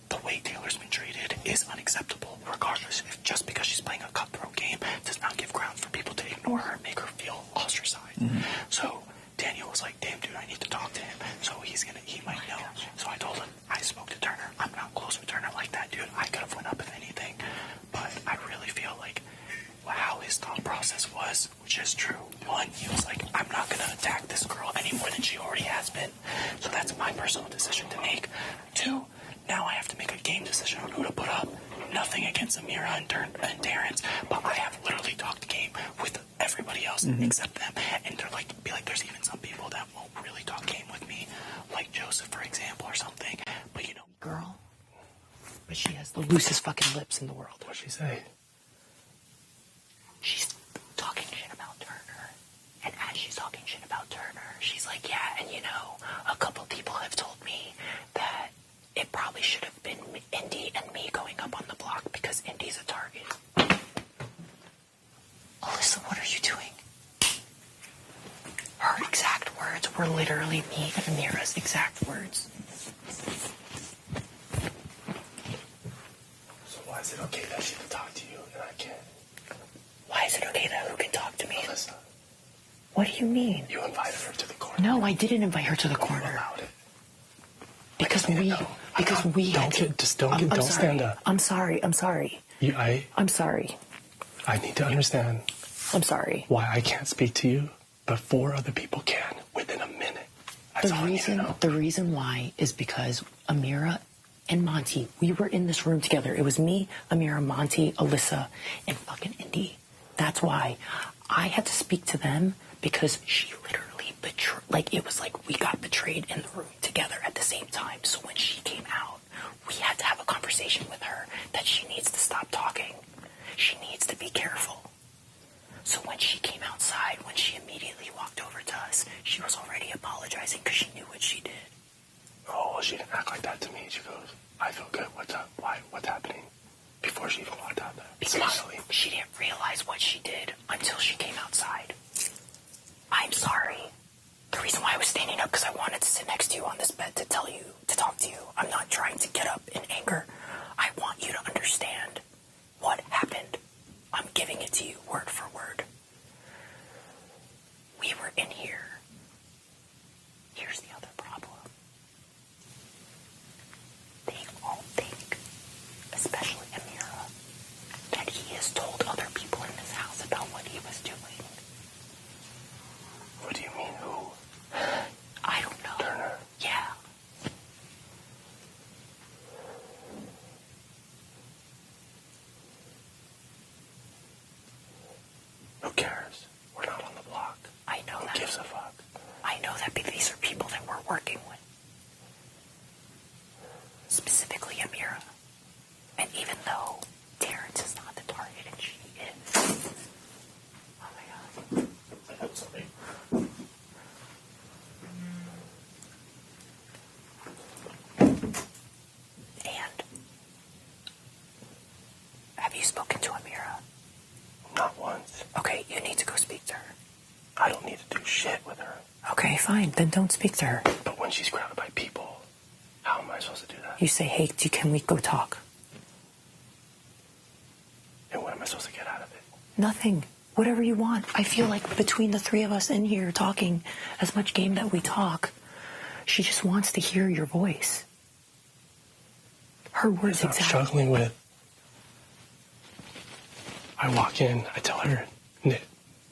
The way Taylor's been treated is unacceptable, regardless. If just because she's playing a cutthroat game does not give grounds for people to ignore her and make her feel ostracized. So Daniel was like, damn, dude, I need to talk to him. So he might know. So I told him, I spoke to Turner. I'm not close with Turner like that, dude. I could have went up if anything. But I really feel like how his thought process was, which is true. One, he was like, I'm not going to attack this girl any more than she already has been. So that's my personal decision to make. Two, now I have to make a game decision on who to put up. Nothing against Ameera and Terrance, but I have literally talked game with everybody else except them. And they're like, there's even some people that won't really talk game with me, like Joseph, for example, or something. But you know, Girl. But she has the loosest fucking lips in the world. What'd she say? she's talking shit about Turner. And as she's talking shit about Turner, she's like, yeah, and you know, a couple people have told me that it probably should have been Indy and me going up on the block because Indy's a target. Alyssa, what are you doing? Her exact words were literally me and Ameera's exact words. So why is it okay that she can talk to you and I can't? Why is it okay that who can talk to me? Alyssa. What do you mean? You invited her to the corner. No, I didn't invite her to the corner. Allowed it. Because we Don't stand up. I'm sorry. I'm sorry. I need to understand. I'm sorry. Why I can't speak to you, but 4 other people can within a minute. That's all I need to know. The reason why is because Ameera and Monty, we were in this room together. It was me, Ameera, Monty, Alyssa, and fucking Indy. That's why I had to speak to them because she literally betrayed. Like, it was like we got betrayed in the room together at the same time. So when she came out, we had to have a conversation with her that she needs to stop talking. She needs to be careful. So when she came outside, when she immediately walked over to us, she was already apologizing because she knew what she did. Oh, well, she didn't act like that to me. She goes, I feel good. What's up? Why? What's happening? Before she even walked out there. Because smiling. She didn't realize what she did until she came outside. I'm sorry. The reason why I was standing up because I wanted to sit next to you on this bed to talk to you. I'm not trying to get up in anger. I want you to understand what happened. I'm giving it to you word for word. We were in here. Here's the other problem. They all think, especially Ameera, that he has told other people in this house about what he was doing. What do you mean, who? I don't know. Turner. Yeah. Who cares? We're not on the block. I know that. Who gives a fuck? I know that, but these are people that we're working with. Specifically Ameera. And even though Terrance is not the target and she is. Oh my god. Sorry. And have you spoken to Ameera? Not once. Okay, you need to go speak to her. I don't need to do shit with her. Okay, fine. Then don't speak to her. But when she's surrounded by people, how am I supposed to do that? You say, hey, can we go talk? And what am I supposed to get out of it? Nothing. Whatever you want. I feel like between the 3 of us in here talking as much game that we talk, she just wants to hear your voice. Her words I'm exactly. struggling with. I walk in, I tell her,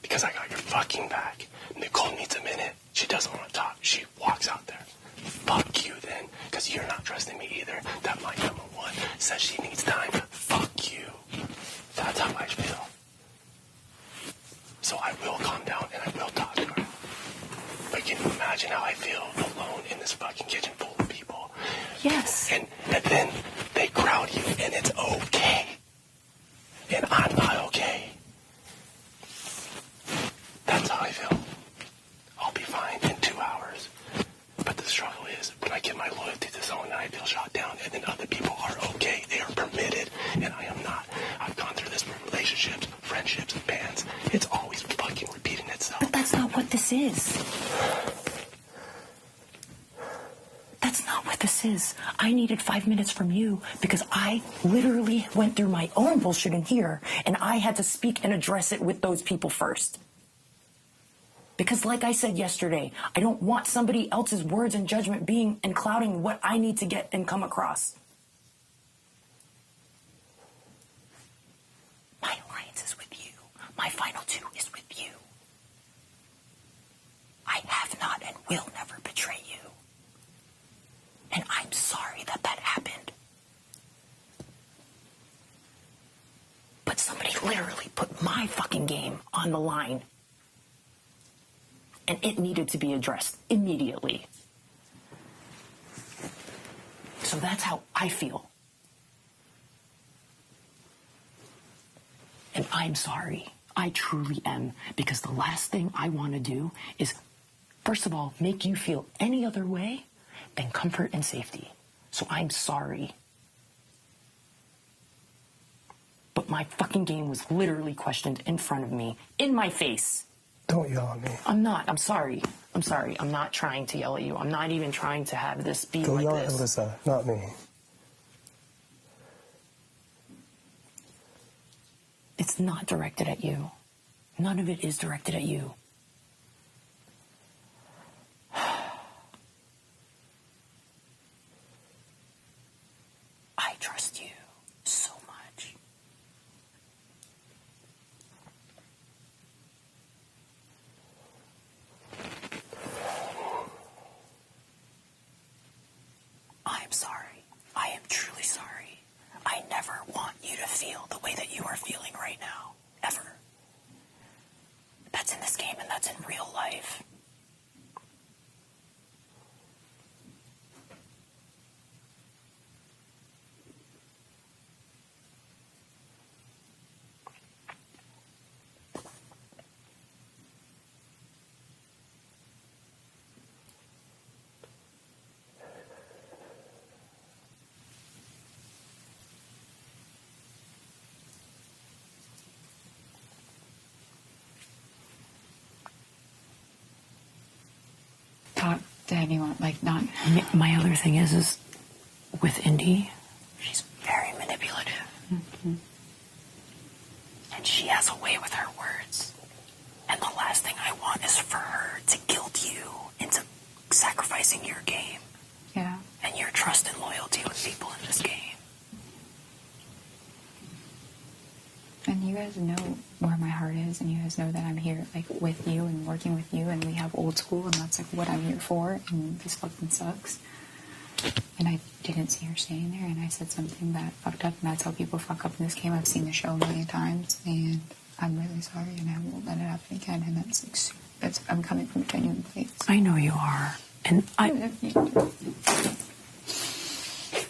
because I got your fucking back. Nicole needs a minute. She doesn't want to talk. She walks out there. Fuck you then, because you're not trusting me either. That my number 1 says she needs time. Fuck you. That's how I feel. So I will calm down and I will talk to her. But can you imagine how I feel alone in this fucking kitchen full of people? Yes. And then they crowd you and it's okay. And I'm not okay. That's how I feel. I'll be fine in 2 hours. But the struggle is when I give my loyalty to someone and I feel shot down and then other people are okay. They are permitted and I am not. I've gone through this with relationships, friendships, bands. It's always fucking repeating itself. But that's not what this is. That's not what this is. I needed 5 minutes from you because I literally went through my own bullshit in here and I had to speak and address it with those people first. Because like I said yesterday, I don't want somebody else's words and judgment being and clouding what I need to get and come across. My alliance is with you. My final 2 is with you. I have not and will never betray you. And I'm sorry that that happened. But somebody literally put my fucking game on the line. And it needed to be addressed immediately. So that's how I feel. And I'm sorry. I truly am. Because the last thing I want to do is, first of all, make you feel any other way than comfort and safety. So I'm sorry. But my fucking game was literally questioned in front of me, in my face. Don't yell at me. I'm not. I'm sorry. I'm sorry. I'm not trying to yell at you. I'm not even trying to have this be Don't like yell this. at Alyssa, not me. It's not directed at you. None of it is directed at you. I trust you so much. I am sorry. I am truly sorry. I never want you to feel the way that you are feeling right now. Ever. That's in this game and that's in real life. Talk to anyone, like not. My other thing is with Indy, she's very manipulative. Mm-hmm. And she has a way with her words. And the last thing I want is for her to guilt you into sacrificing your game. Yeah. And your trust and loyalty with people in this game. And you guys know where my heart is, and you guys know that I'm here, like, with you and working with you, and we have old school, and that's, like, what I'm here for, and this fucking sucks. And I didn't see her staying there, and I said something that fucked up, and that's how people fuck up in this game. I've seen the show a million times, and I'm really sorry, and I won't let it happen again, and that's, like, I'm coming from a genuine place. I know you are. And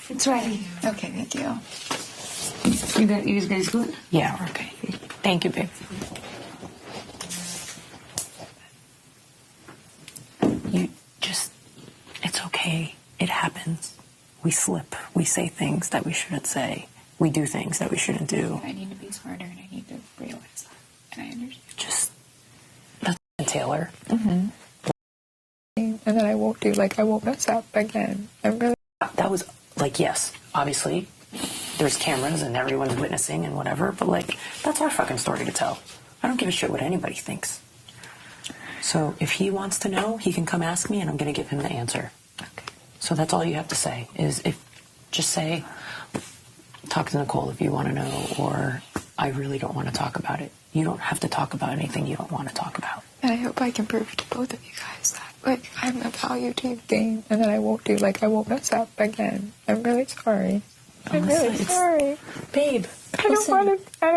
It's ready. Okay, thank you. You guys good? Yeah, we're okay. Thank you, babe. You just, it's okay. It happens. We slip. We say things that we shouldn't say. We do things that we shouldn't do. I need to be smarter, and I need to realize that. And I understand. Just, that's Taylor. Mm-hmm. And then I won't mess up again. That was, like, yes, obviously, there's cameras and everyone's witnessing and whatever, but, like, that's our fucking story to tell. I don't give a shit what anybody thinks. So if he wants to know, he can come ask me and I'm going to give him the answer. Okay. So that's all you have to say is just say, talk to Nicole if you want to know, or I really don't want to talk about it. You don't have to talk about anything you don't want to talk about. And I hope I can prove to both of you guys that, like, I'm a value to your game, and that I won't mess up again. I'm really sorry. I'm really sorry. Babe, I don't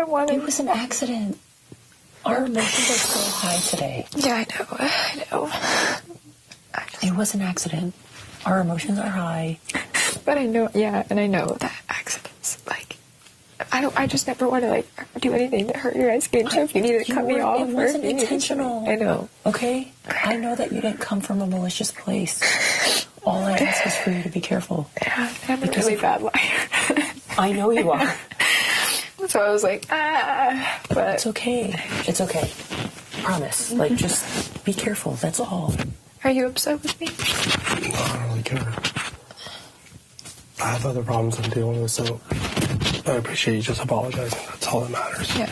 want to. It was an accident. Our emotions are so high today. Yeah, I know. It was an accident. Our emotions are high. But I know, and I know that accidents, like, I just never want to, like, do anything to hurt your guys' game, so if you need to cut me off. It wasn't intentional. I know. Okay? I know that you didn't come from a malicious place. All I ask is for you to be careful. Yeah, I'm a really bad liar. I know you are. So I was like, but... It's okay. It's okay. Promise. Like, just be careful. That's all. Are you upset with me? No, I don't really care. I have other problems I'm dealing with, so I appreciate you just apologizing. That's all that matters. Yeah.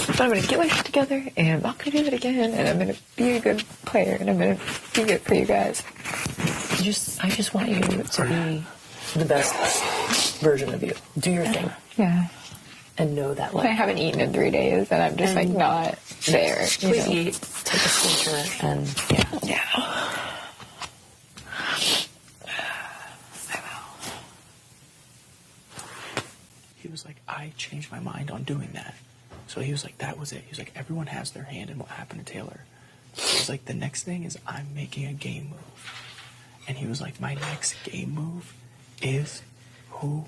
But I'm going to get my shit together, and I'm not going to do it again, and I'm going to be a good player, and I'm going to be good for you guys. I just want you to be the best version of you. Do your thing. Yeah. And know that, like... I haven't eaten in 3 days, and I'm just, like, not there. Please eat. Take a sleeper, and yeah. He was like, I changed my mind on doing that. So he was like, that was it. He was like, everyone has their hand in what happened to Taylor. He was like, the next thing is I'm making a game move. And he was like, my next game move is who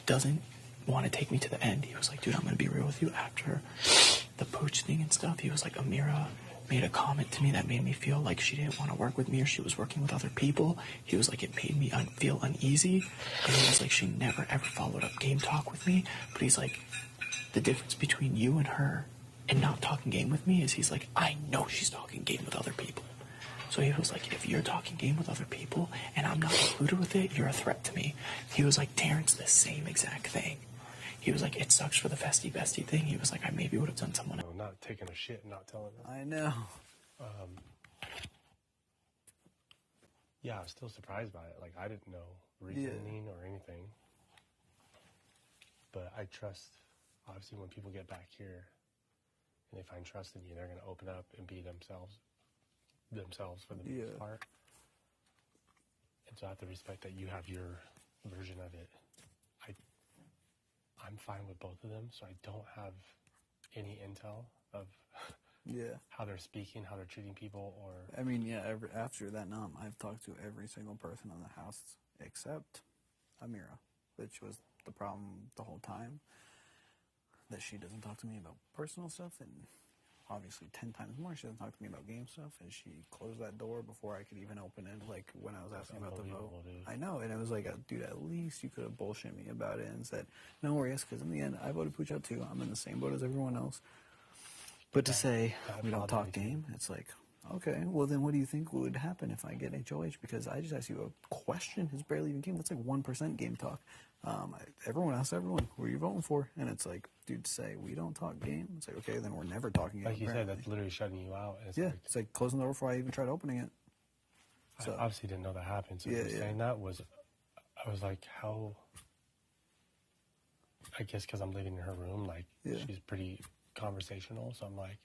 doesn't want to take me to the end. He was like, dude, I'm going to be real with you. After the pooch thing and stuff, he was like, Ameera made a comment to me that made me feel like she didn't want to work with me or she was working with other people. He was like, it made me feel uneasy. And he was like, she never ever followed up game talk with me. But he's like, the difference between you and her and not talking game with me is he's like, I know she's talking game with other people. So he was like, if you're talking game with other people and I'm not included with it, you're a threat to me. He was like, Terrance, the same exact thing. He was like, it sucks for the festy bestie thing. He was like, I maybe would have done someone else. Not taking a shit and not telling them. I know. Yeah, I was still surprised by it. Like, I didn't know reasoning or anything. But I trust, obviously, when people get back here and they find trust in you, they're going to open up and be themselves for the most part. And so I have to respect that you have your version of it. I'm fine with both of them, so I don't have any intel of how they're speaking, how they're treating people, or... I mean, yeah, after that numb, I've talked to every single person in the house except Ameera, which was the problem the whole time, that she doesn't talk to me about personal stuff, and obviously 10 times more, she doesn't talk to me about game stuff, and she closed that door before I could even open it, like, when I was asking about the vote. Dude. I know, and it was like, dude, at least you could have bullshit me about it and said, no worries, because in the end, I voted Pooch out too. I'm in the same boat as everyone else. But to say, we don't talk game, it's like, okay, well then what do you think would happen if I get HOH? Because I just asked you a question, it's barely even game, that's like 1% game talk. Everyone asks everyone, who are you voting for? And it's like, dude, say, we don't talk game. It's like, okay, then we're never talking game. Like you said, that's literally shutting you out. It's it's like closing the door before I even tried opening it. So, I obviously didn't know that happened. So saying that was, I was like, how, I guess because I'm living in her room, like, she's pretty conversational. So I'm like,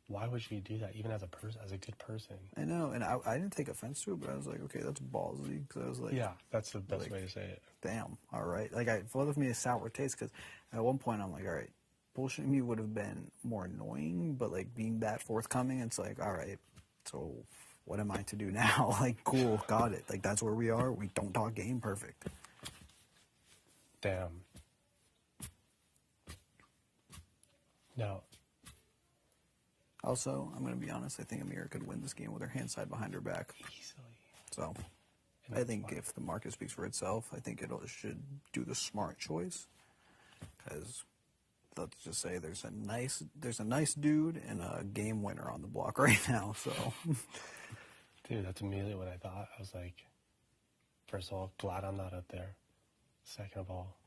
why would she do that, even as a person, as a good person? I know, and I didn't take offense to it, but I was like, okay, that's ballsy, because I was like... Yeah, that's the best way to say it. Damn, all right. Like, it left me a sour taste, because at one point I'm like, all right, bullshitting me would have been more annoying, but, like, being that forthcoming, it's like, all right, so what am I to do now? Like, cool, got it. Like, that's where we are. We don't talk game, perfect. Damn. Now... Also, I'm going to be honest, I think Ameera could win this game with her hand side behind her back. Easily. So, I think if the market speaks for itself, I think it should do the smart choice. Because, let's just say there's a nice dude and a game winner on the block right now, so. Dude, that's immediately what I thought. I was like, first of all, glad I'm not up there. Second of all,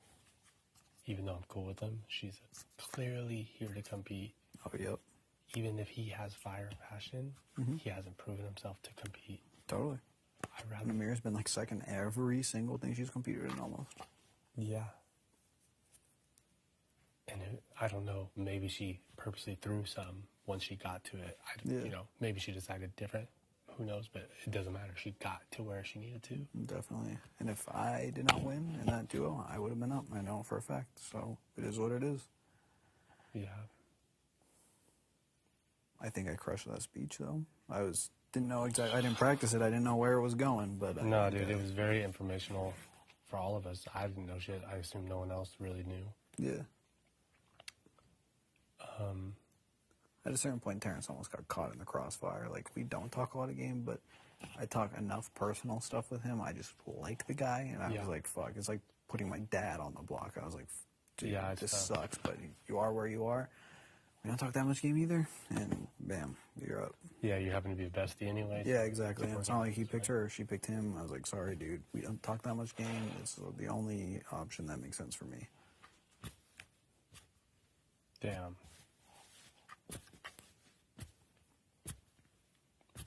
even though I'm cool with him, she's clearly here to compete. Oh, yep. Even if he has fire and passion, he hasn't proven himself to compete. Totally. Ameera's been like second every single thing she's competed in almost. Yeah. And I don't know, maybe she purposely threw some once she got to it. You know, maybe she decided different. Who knows? But it doesn't matter. She got to where she needed to. Definitely. And if I did not win in that duo, I would have been up. I know for a fact. So it is what it is. Yeah. I think I crushed that speech, though. Didn't know exactly. I didn't practice it. I didn't know where it was going, but no, dude, it was very informational for all of us. I didn't know shit. I assume no one else really knew. Yeah. At a certain point, Terrance almost got caught in the crossfire. Like, we don't talk a lot of game, but I talk enough personal stuff with him. I just like the guy, and I was like, fuck. It's like putting my dad on the block. I was like, dude, this sucks, but you are where you are. We don't talk that much game either, and bam, you're up. Yeah, you happen to be a bestie anyway. Yeah, exactly. And it's not like he picked her, she picked him. I was like, sorry, dude, we don't talk that much game. It's the only option that makes sense for me. Damn.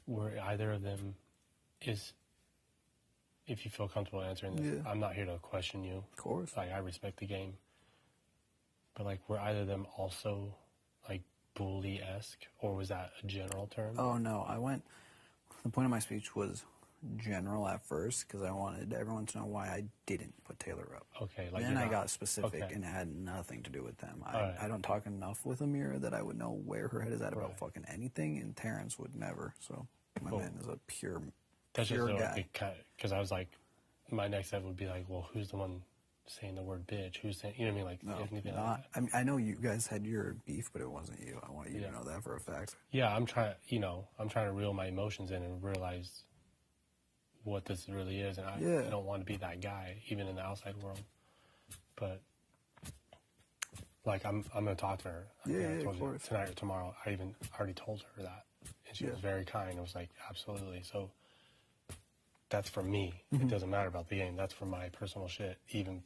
Were either of them, if you feel comfortable answering this, I'm not here to question you. Of course. Like, I respect the game. But, like, were either of them also... like bully-esque, or was that a general term? Oh, no, the point of my speech was general at first, because I wanted everyone to know why I didn't put Taylor up. Okay. Like then I got specific, and it had nothing to do with them. I don't talk enough with Ameera that I would know where her head is at about fucking anything, and Terrance would never, so my man is a pure guy. That's just guy. Because I was like, my next step would be like, well, who's the one saying the word bitch. Who's saying, you know what I mean? Like, No, anything not. like that. I mean, I know you guys had your beef, but it wasn't you. I want you to know that for a fact. Yeah, I'm trying to reel my emotions in and realize what this really is, and I don't want to be that guy, even in the outside world. But like, I'm gonna talk to her. I told you tonight or tomorrow. I already told her that, and she was very kind. I was like, absolutely. So that's for me. It doesn't matter about the game. That's for my personal shit. Even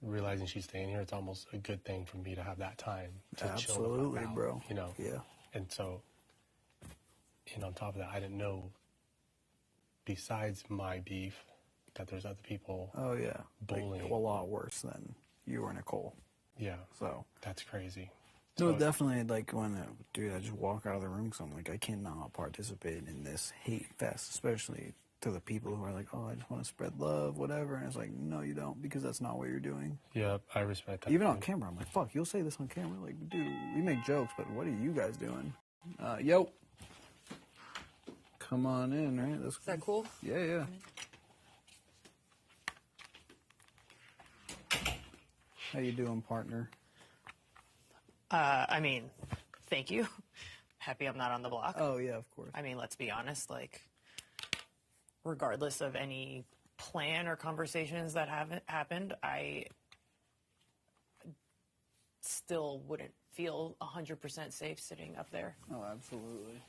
realizing she's staying here, it's almost a good thing for me to have that time to chill out, bro. You know. Yeah. And so, and on top of that, I didn't know, besides my beef, that there's other people. Oh yeah. Bullying. Like, a lot worse than you or Nicole. Yeah. So that's crazy. No, definitely. Like when, I just walk out of the room because I'm like, I cannot participate in this hate fest, especially to the people who are like, oh, I just want to spread love, whatever. And it's like, no, you don't, because that's not what you're doing. Yeah, I respect that. Even on camera, I'm like, fuck, you'll say this on camera. Like, dude, we make jokes, but what are you guys doing? Yo. Come on in, right? Is that cool? Yeah. How you doing, partner? I mean, thank you. Happy I'm not on the block. Oh, yeah, of course. I mean, let's be honest, like, regardless of any plan or conversations that haven't happened, I still wouldn't feel 100% safe sitting up there. Oh, absolutely.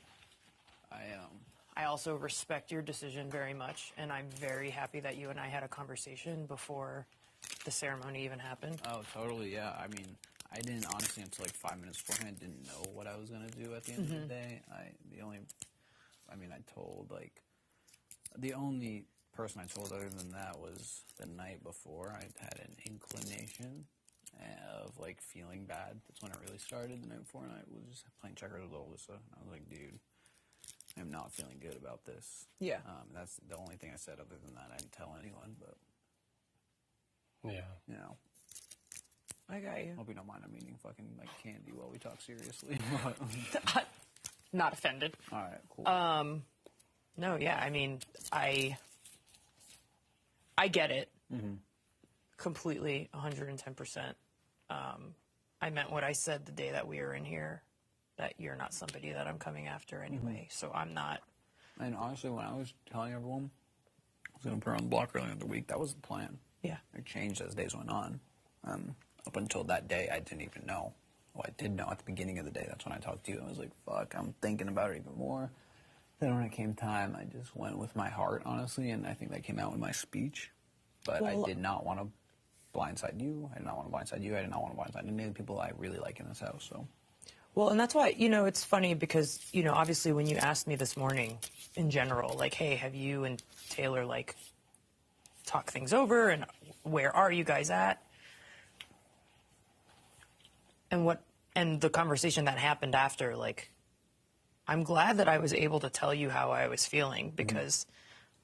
I also respect your decision very much, and I'm very happy that you and I had a conversation before the ceremony even happened. Oh, totally, yeah. I mean, I didn't, honestly, until like 5 minutes beforehand, didn't know what I was going to do at the end of the day. I told, like, the only person I told other than that was the night before. I had an inclination of, like, feeling bad. That's when it really started the night before, and I was just playing checkers with Alyssa. And I was like, dude, I'm not feeling good about this. Yeah. That's the only thing I said. Other than that, I didn't tell anyone, but... Yeah. You know. I got you. Hope you don't mind I'm eating fucking, like, candy while we talk seriously. Not offended. All right, cool. No, yeah, I mean, I get it. Completely, 110%. I meant what I said the day that we were in here, that you're not somebody that I'm coming after anyway, so I'm not. And honestly, when I was telling everyone I was going to put her on the block earlier in the week, that was the plan. Yeah. It changed as days went on. Up until that day, I didn't even know. Well, I did know at the beginning of the day. That's when I talked to you. I was like, fuck, I'm thinking about it even more. Then when it came time, I just went with my heart, honestly, and I think that came out in my speech. But I did not want to blindside you. I did not want to blindside you. I did not want to blindside any of the people I really like in this house. So. Well, and that's why, it's funny because, obviously when you asked me this morning in general, like, hey, have you and Taylor, like, talk things over, and where are you guys at? And the conversation that happened after, like, I'm glad that I was able to tell you how I was feeling, because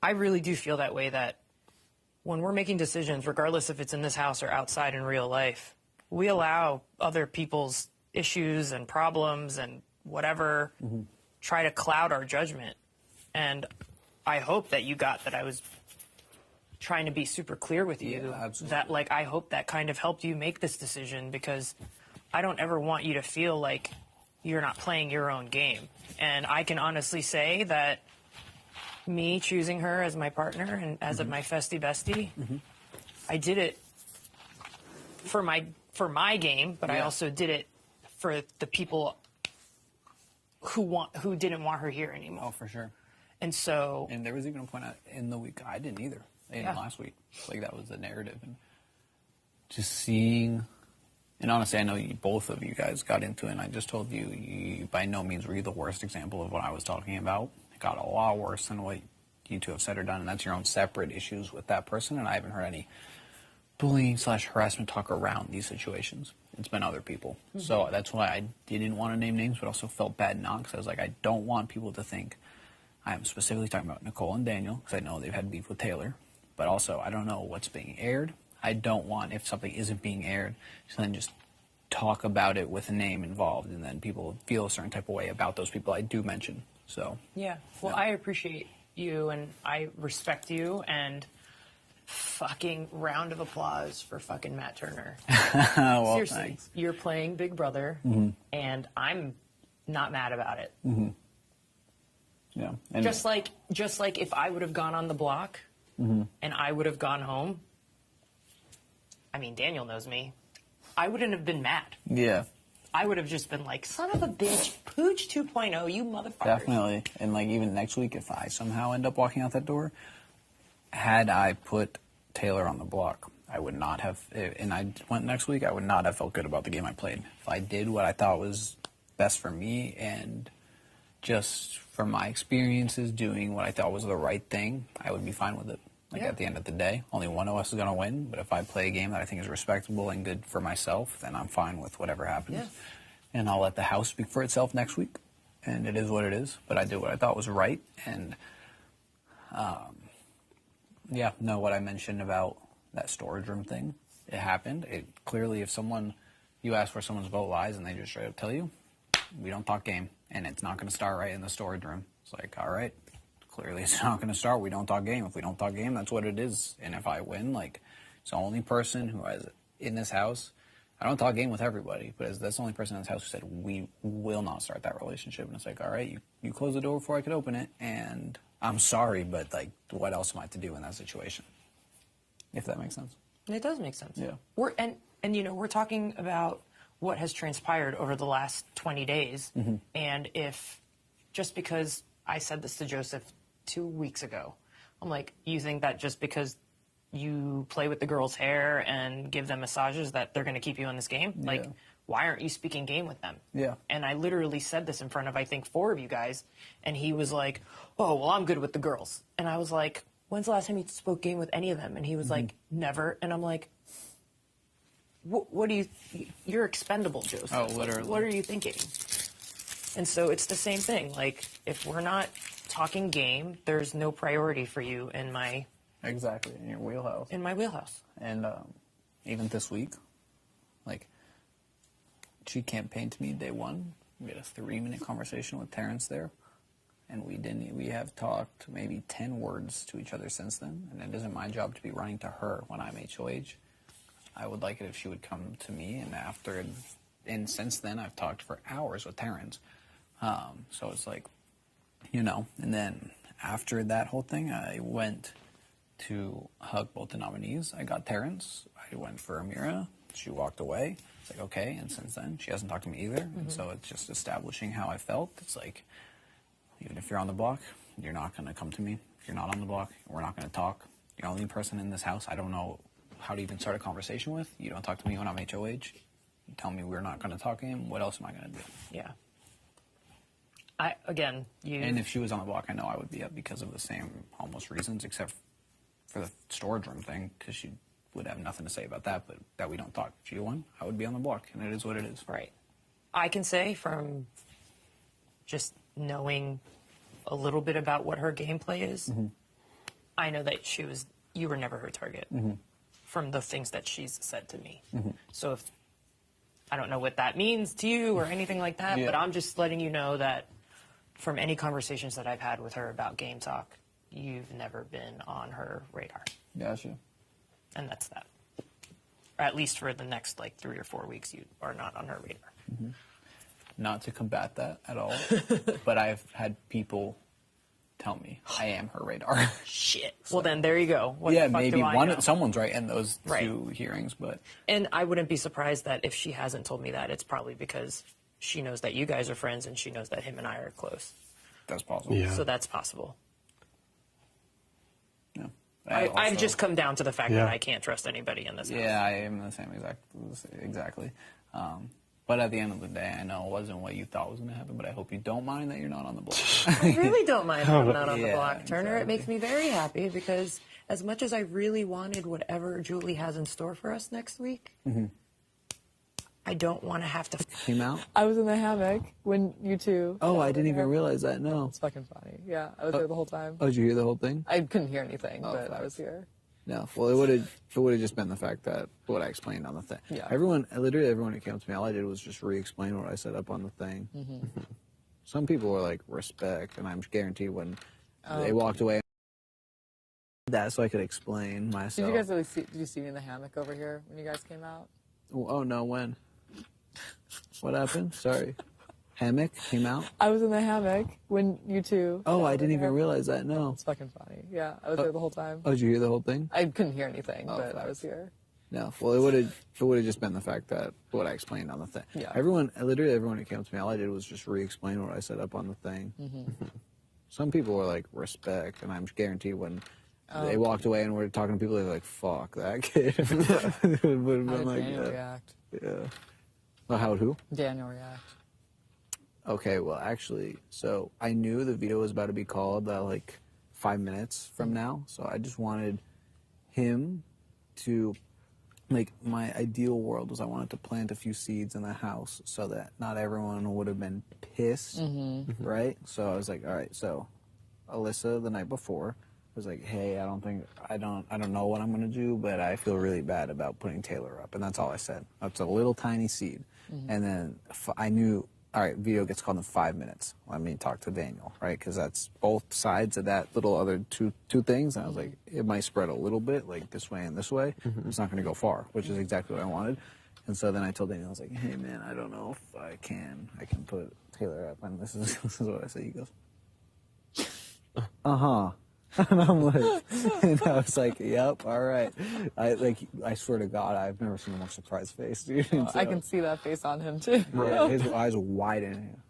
I really do feel that way, that when we're making decisions, regardless if it's in this house or outside in real life, we allow other people's issues and problems and whatever try to cloud our judgment. And I hope that you got that I was trying to be super clear with you. Yeah, absolutely. That, like, I hope that kind of helped you make this decision, because I don't ever want you to feel like you're not playing your own game. And I can honestly say that me choosing her as my partner and as my festy bestie, I did it for my game, but I also did it for the people who didn't want her here anymore. Oh, for sure. And so... And there was even a point in the week I didn't either. Last week. Like, that was the narrative. And just seeing... And honestly, I know both of you guys got into it, and I just told you by no means were you the worst example of what I was talking about. It got a lot worse than what you two have said or done, and that's your own separate issues with that person, and I haven't heard any bullying/harassment talk around these situations. It's been other people. So that's why I didn't want to name names, but also felt bad not, because I was like, I don't want people to think I am specifically talking about Nicole and Daniel, because I know they've had beef with Taylor, but also I don't know what's being aired. I don't want, if something isn't being aired, to then just talk about it with a name involved, and then people feel a certain type of way about those people I do mention. So yeah, well, I appreciate you, and I respect you, and fucking round of applause for fucking Matt Turner. Well, Seriously, thanks. you're playing Big Brother, and I'm not mad about it. Yeah. And Just like if I would have gone on the block and I would have gone home, I mean, Daniel knows me, I wouldn't have been mad. yeah. I would have just been like, son of a bitch, Pooch 2.0, you motherfucker. Definitely. And like even next week, if I somehow end up walking out that door, had I put Taylor on the block, I would not have, and I went next week, I would not have felt good about the game I played. If I did what I thought was best for me and just from my experiences doing what I thought was the right thing, I would be fine with it. Like at the end of the day, only one of us is going to win. But if I play a game that I think is respectable and good for myself, then I'm fine with whatever happens. Yeah. And I'll let the house speak for itself next week. And it is what it is. But I did what I thought was right. And, what I mentioned about that storage room thing, it happened. It clearly, if you ask where someone's vote lies and they just straight up tell you, we don't talk game. And it's not going to start right in the storage room. It's like, all right. Clearly, it's not going to start. We don't talk game. If we don't talk game, that's what it is. And if I win, like, it's the only person who has in this house. I don't talk game with everybody, but that's the only person in this house who said we will not start that relationship. And it's like, all right, you close the door before I could open it, and I'm sorry, but like, what else am I to do in that situation? If that makes sense. It does make sense. Yeah. We're talking about what has transpired over the last 20 days, and if just because I said this to Joseph 2 weeks ago, I'm like, you think that just because you play with the girls' hair and give them massages that they're going to keep you in this game? Yeah. Like, why aren't you speaking game with them? Yeah. And I literally said this in front of, I think, 4 of you guys, and he was like, oh, well, I'm good with the girls. And I was like, when's the last time you spoke game with any of them? And he was like, never. And I'm like, what do you, you're expendable, Joseph. Oh, literally. What are you thinking? And so it's the same thing. Like, if we're not talking game, there's no priority for you in my... Exactly, in your wheelhouse. In my wheelhouse. And even this week, like, she campaigned to me day one. We had a 3-minute conversation with Terrance there. And we have talked maybe 10 words to each other since then. And it isn't my job to be running to her when I'm HOH. I would like it if she would come to me. And since then, I've talked for hours with Terrance. So it's like, and then after that whole thing, I went to hug both the nominees. I got Terrance. I went for Ameera. She walked away. It's like, okay. And since then, she hasn't talked to me either. And so it's just establishing how I felt. It's like, even if you're on the block, you're not going to come to me. If you're not on the block, we're not going to talk. You're the only person in this house I don't know how to even start a conversation with. You don't talk to me when I'm HOH. You tell me we're not going to talk game. What else am I going to do? Yeah. You... And if she was on the block, I know I would be up because of the same almost reasons, except for the storage room thing, because she would have nothing to say about that, but that we don't talk. If she won, I would be on the block, and it is what it is. Right. I can say from just knowing a little bit about what her gameplay is, I know that you were never her target from the things that she's said to me. So if I don't know what that means to you or anything like that, but I'm just letting you know that from any conversations that I've had with her about game talk, you've never been on her radar. Gotcha. And that's that. Or at least for the next 3 or 4 weeks, you are not on her radar. Not to combat that at all, but I've had people tell me I am her radar. Shit. So, well, then there you go. What yeah, the fuck maybe do I know? Someone's right in those 2 hearings, but... And I wouldn't be surprised that if she hasn't told me that, it's probably because she knows that you guys are friends and she knows that him and I are close. That's possible. Yeah. So that's possible. Yeah. I've just come down to the fact that I can't trust anybody in this house. Yeah, I am the same exactly. But at the end of the day, I know it wasn't what you thought was going to happen, but I hope you don't mind that you're not on the block. I really don't mind that I'm not on the Yeah, block, Turner. exactly. It makes me very happy because as much as I really wanted whatever Julie has in store for us next week, I don't want to have to... Came out? I was in the hammock when you two... Oh, I didn't even realize that, no. It's fucking funny. Yeah, I was there the whole time. Oh, did you hear the whole thing? I couldn't hear anything, Oh, but fuck. I was here. No, well, it would have just been the fact that what I explained on the thing. Yeah. Literally everyone who came up to me, all I did was just re-explain what I said up on the thing. Some people were like, respect, and I'm guaranteed when they walked away that so I could explain myself. Did you guys really see? Did you see me in the hammock over here when you guys came out? Oh no, when? What happened? Sorry. Hammock came out? I was in the hammock when you two. Oh, I didn't even realize that. No. It's fucking funny. Yeah, I was there the whole time. Oh, did you hear the whole thing? I couldn't hear anything, Oh, but fuck. I was here. No. Well, it would have just been the fact that what I explained on the thing. Yeah. Literally everyone who came up to me, all I did was just re-explain what I said up on the thing. Mm-hmm. Some people were like, respect, and I'm guaranteed when they walked away and were talking to people, they were like, fuck that kid. It would have How been did like Daniel that. react? Yeah. Well, how who? Daniel react. Okay, well, actually, so I knew the veto was about to be called like 5 minutes from now, so I just wanted him to, like, my ideal world was I wanted to plant a few seeds in the house so that not everyone would have been pissed, right? So I was like, all right, so Alyssa the night before was like, hey, I don't know what I'm gonna do, but I feel really bad about putting Taylor up, and that's all I said. That's a little tiny seed, and then I knew. All right, veto gets called in 5 minutes. Let me talk to Daniel, right? Because that's both sides of that little other two things. And I was like, it might spread a little bit, like this way and this way. It's not going to go far, which is exactly what I wanted. And so then I told Daniel, I was like, hey, man, I don't know if I can put Taylor up. And this is what I said. He goes, uh-huh. And I'm like, and I was like, yep, all right. I swear to God, I've never seen a more surprised face, dude. So, I can see that face on him too. yeah, his eyes were wide in him.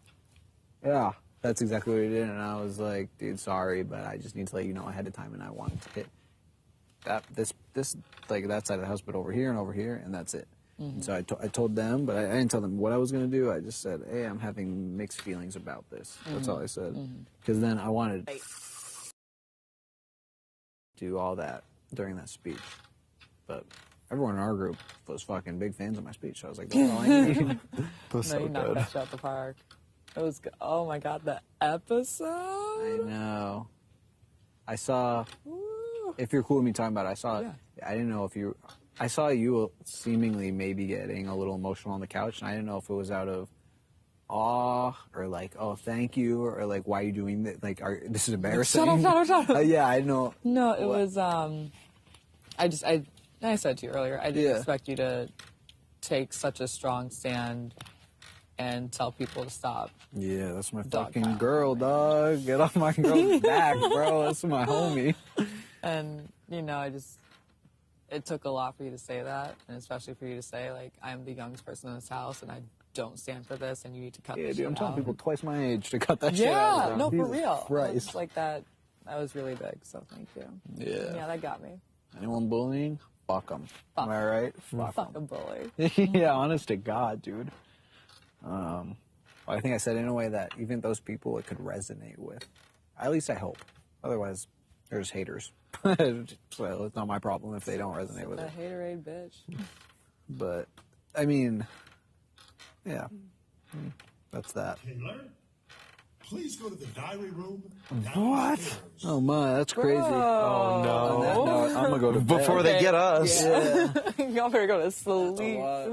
Yeah, that's exactly what he did. And I was like, dude, sorry, but I just need to let you know ahead of time, and I wanted to hit this like that side of the house, but over here, and that's it. And so I told them, but I didn't tell them what I was going to do. I just said, hey, I'm having mixed feelings about this. That's all I said. Because then I wanted to do all that during that speech. But everyone in our group was fucking big fans of my speech. So I was like, that's all I need. No, you knocked that shit out the park. It was good. Oh my God, the episode. I know. I saw, if you're cool with me talking about it, I saw, I didn't know if you, I saw you seemingly maybe getting a little emotional on the couch, and I didn't know if it was out of awe or like, oh, thank you, or like, why are you doing that? Like, this is embarrassing. Shut up. Yeah, I know. No, it was, I said to you earlier, I didn't expect you to take such a strong stand and tell people to stop. Yeah, that's my fucking girl, dog. Get off my girl's back, bro. That's my homie. And, you know, it took a lot for you to say that, and especially for you to say, like, I'm the youngest person in this house, and I don't stand for this, and you need to cut this shit out. Yeah, dude, I'm telling people twice my age to cut that shit out. Yeah, no, for real. Christ. Like that was really big, so thank you. Yeah. Yeah, that got me. Anyone bullying? Fuck them. Am I right? Fuck a bully. Yeah, honest to God, dude. I think I said it in a way that even those people it could resonate with. At least I hope. Otherwise, there's haters. Well, it's not my problem if they don't resonate with it. A haterade bitch. But, I mean, yeah. That's that. Taylor, please go to the diary room. What? Oh my, that's crazy. Oh no. On that note, I'm gonna go to bed. Before they get us. Yeah. Y'all better go to sleep.